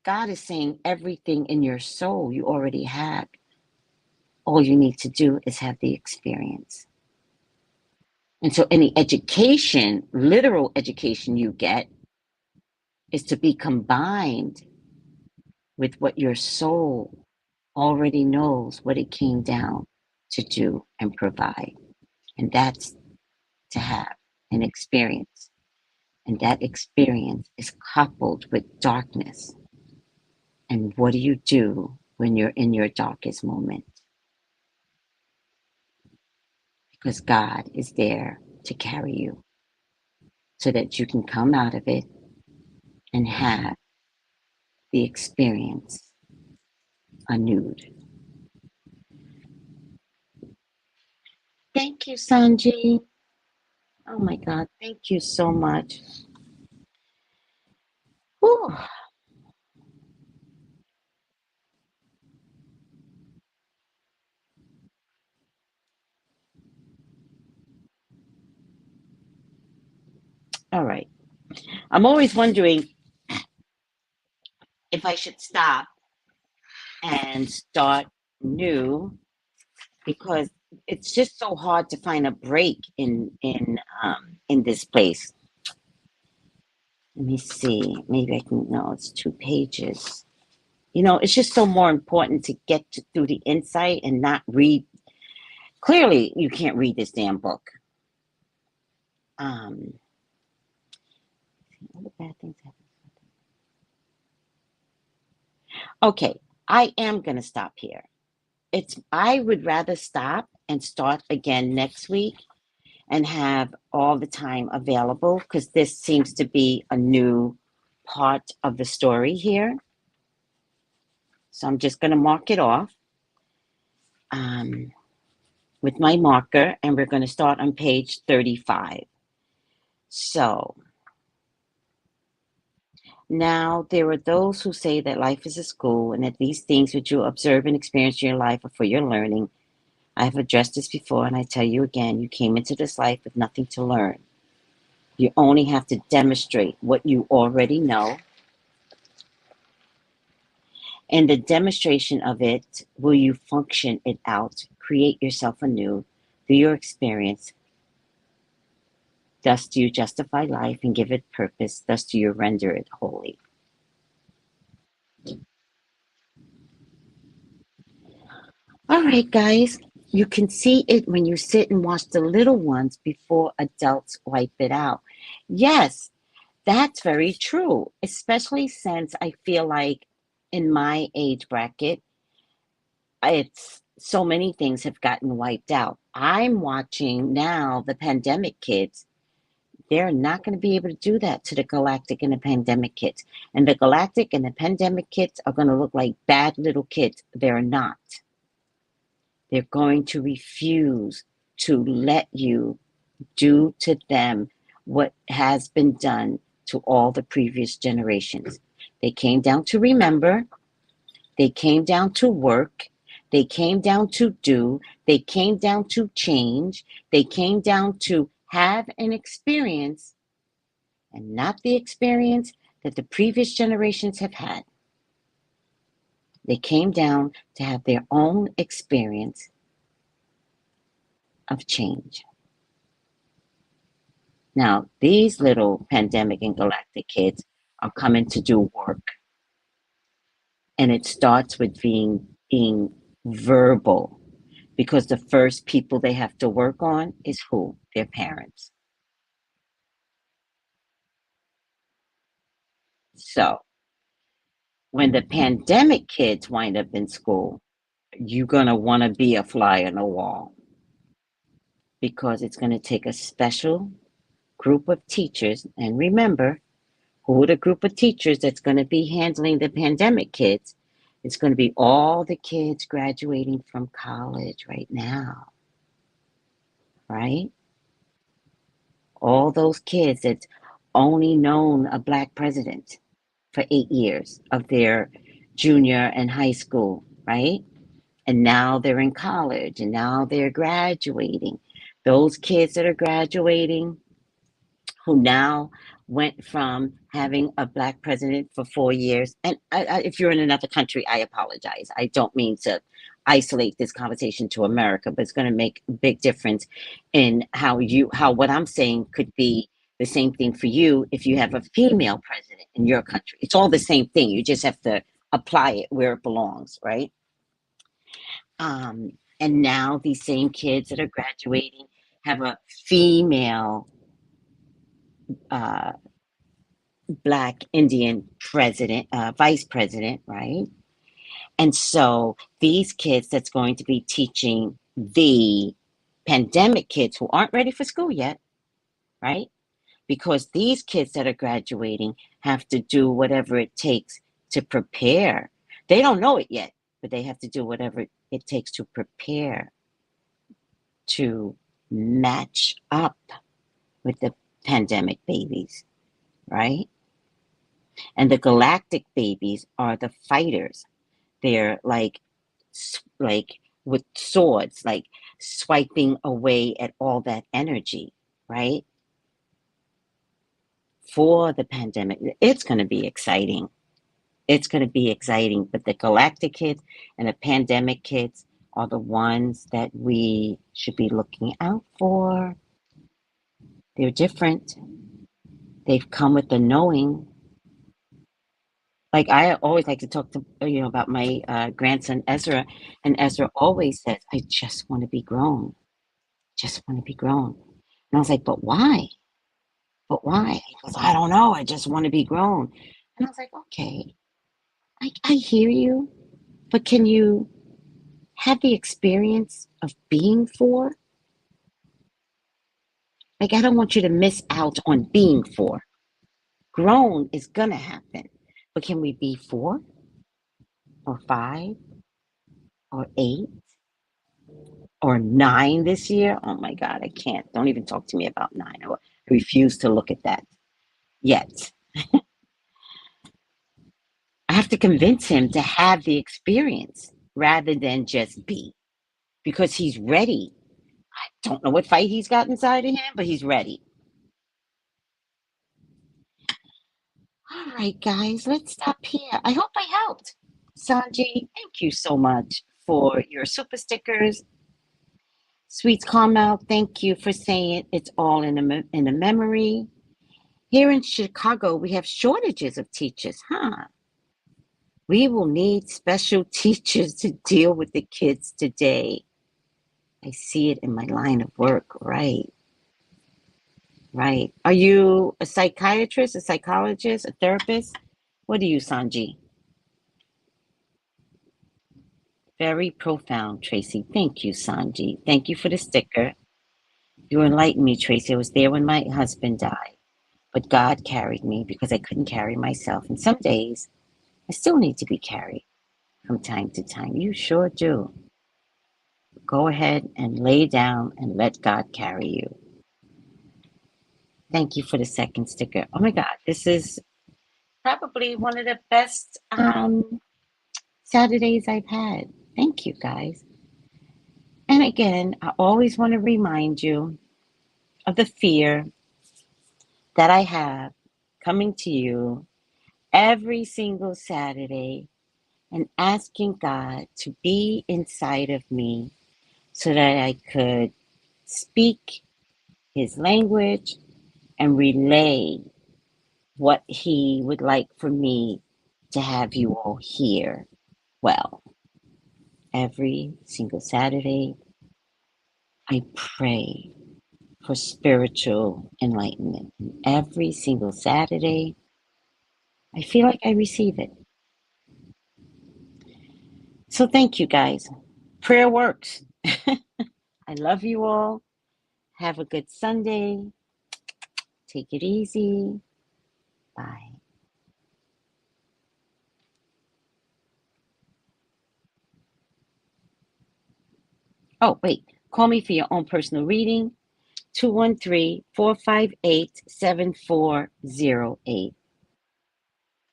God is saying everything in your soul you already have. All you need to do is have the experience. And so any education, literal education you get, is to be combined with what your soul already knows what it came down to do and provide. And that's to have an experience. And that experience is coupled with darkness. And what do you do when you're in your darkest moment? Because God is there to carry you so that you can come out of it and have the experience anew. Thank you, Sanji. Oh my God, thank you so much. Whew. All right. I'm always wondering if I should stop and start new because it's just so hard to find a break in this place. Let me see. Maybe I can. No, it's 2 pages. It's just so more important to through the insight and not read. Clearly, you can't read this damn book. Um, all the bad things happen. Okay, I am gonna stop here. I would rather stop and start again next week and have all the time available because this seems to be a new part of the story here. So I'm just going to mark it off with my marker, and we're going to start on page 35. So now there are those who say that life is a school and that these things which you observe and experience in your life are for your learning. I have addressed this before, and I tell you again, you came into this life with nothing to learn. You only have to demonstrate what you already know. And the demonstration of it, will you function it out, create yourself anew through your experience. Thus do you justify life and give it purpose. Thus do you render it holy. All right, guys. You can see it when you sit and watch the little ones before adults wipe it out. Yes, that's very true, especially since I feel like in my age bracket, it's so many things have gotten wiped out. I'm watching now the pandemic kids. They're not going to be able to do that to the galactic and the pandemic kids. And the galactic and the pandemic kids are going to look like bad little kids. They're not. They're going to refuse to let you do to them what has been done to all the previous generations. They came down to remember. They came down to work. They came down to do. They came down to change. They came down to have an experience and not the experience that the previous generations have had. They came down to have their own experience of change. Now, these little pandemic and galactic kids are coming to do work, and it starts with being verbal, because the first people they have to work on is who? Their parents. So when the pandemic kids wind up in school, you're going to want to be a fly on the wall, because it's going to take a special group of teachers. And remember, who are the group of teachers that's going to be handling the pandemic kids? It's going to be all the kids graduating from college right now, right? All those kids that's only known a black president for 8 years of their junior and high school, right? And now they're in college, and now they're graduating. Those kids that are graduating, who now went from having a black president for 4 years. And if you're in another country, I apologize. I don't mean to isolate this conversation to America, but it's going to make a big difference in how what I'm saying could be the same thing for you if you have a female president in your country. It's all the same thing. You just have to apply it where it belongs, right? And now these same kids that are graduating have a female uh, black Indian president, vice president, right? And so these kids that's going to be teaching the pandemic kids who aren't ready for school yet, right? Because these kids that are graduating have to do whatever it takes to prepare. They don't know it yet, but they have to do whatever it takes to prepare to match up with the pandemic babies, right? And the galactic babies are the fighters. They're like with swords, like swiping away at all that energy, right? For the pandemic. It's going to be exciting. It's going to be exciting. But the galactic kids and the pandemic kids are the ones that we should be looking out for. They're different. They've come with the knowing. Like, I always like to talk to about my grandson Ezra, and Ezra always says, "I just want to be grown, just want to be grown." And I was like, "But why? But why?" He goes, "I don't know. I just want to be grown." And I was like, "Okay, I hear you, but can you have the experience of being four? Like, I don't want you to miss out on being four. Grown is gonna happen, but can we be four or five or eight or nine this year?" Oh my God, I can't. Don't even talk to me about nine. I refuse to look at that yet. I have to convince him to have the experience rather than just be, because he's ready. I don't know what fight he's got inside of him, but he's ready. All right, guys, let's stop here. I hope I helped. Sanji, thank you so much for your super stickers. Sweets Carmel, thank you for saying it's all in a memory. Here in Chicago, we have shortages of teachers, huh? We will need special teachers to deal with the kids today. I see it in my line of work, right? Right. Are you a psychiatrist, a psychologist, a therapist? What are you, Sanji? Very profound, Tracy. Thank you, Sanji. Thank you for the sticker. You enlightened me, Tracy. I was there when my husband died, but God carried me because I couldn't carry myself. And some days I still need to be carried from time to time. You sure do. Go ahead and lay down and let God carry you. Thank you for the second sticker. Oh my God, this is probably one of the best Saturdays I've had. Thank you, guys. And again, I always want to remind you of the fear that I have coming to you every single Saturday and asking God to be inside of me so that I could speak His language and relay what he would like for me to have you all hear. Well, every single Saturday, I pray for spiritual enlightenment. Every single Saturday, I feel like I receive it. So thank you guys. Prayer works. I love you all. Have a good Sunday. Take it easy. Bye. Oh, wait. Call me for your own personal reading. 213-458-7408.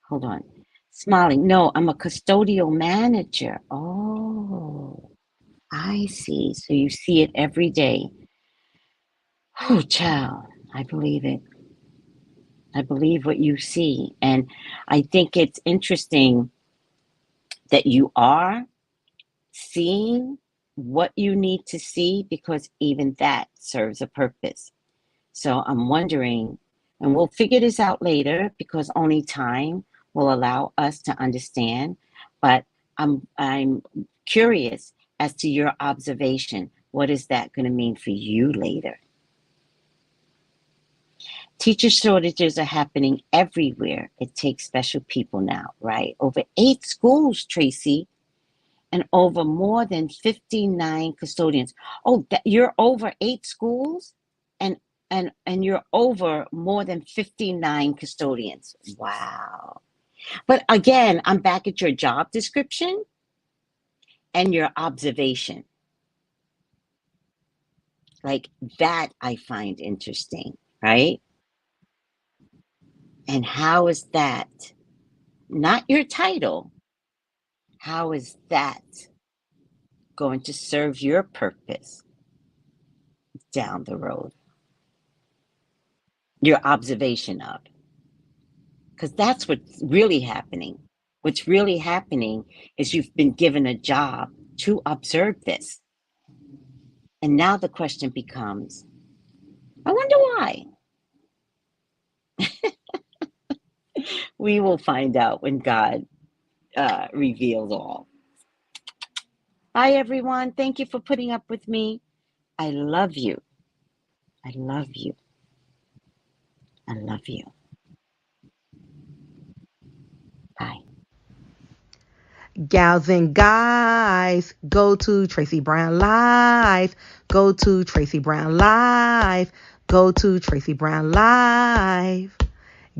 Hold on. Smiling. No, I'm a custodial manager. Oh, I see. So you see it every day. Oh, child. I believe it. I believe what you see. And I think it's interesting that you are seeing what you need to see, because even that serves a purpose. So I'm wondering, and we'll figure this out later because only time will allow us to understand, but I'm curious as to your observation. What is that going to mean for you later? Teacher shortages are happening everywhere. It takes special people now, right? Over 8 schools, Tracy, and over more than 59 custodians. Oh, you're over 8 schools and you're over more than 59 custodians. Wow. But again, I'm back at your job description and your observation. Like that I find interesting, right? And how is that, not your title, how is that going to serve your purpose down the road? Your observation of. Because that's what's really happening. What's really happening is you've been given a job to observe this. And now the question becomes, I wonder why. We will find out when God reveals all. Bye, everyone. Thank you for putting up with me. I love you. I love you. I love you. Bye. Gals and guys, go to Tracey Brown Live. Go to Tracey Brown Live. Go to Tracey Brown Live.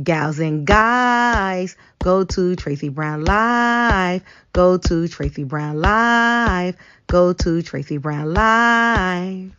Gals and guys, go to Tracey Brown Live. Go to Tracey Brown Live. Go to Tracey Brown Live.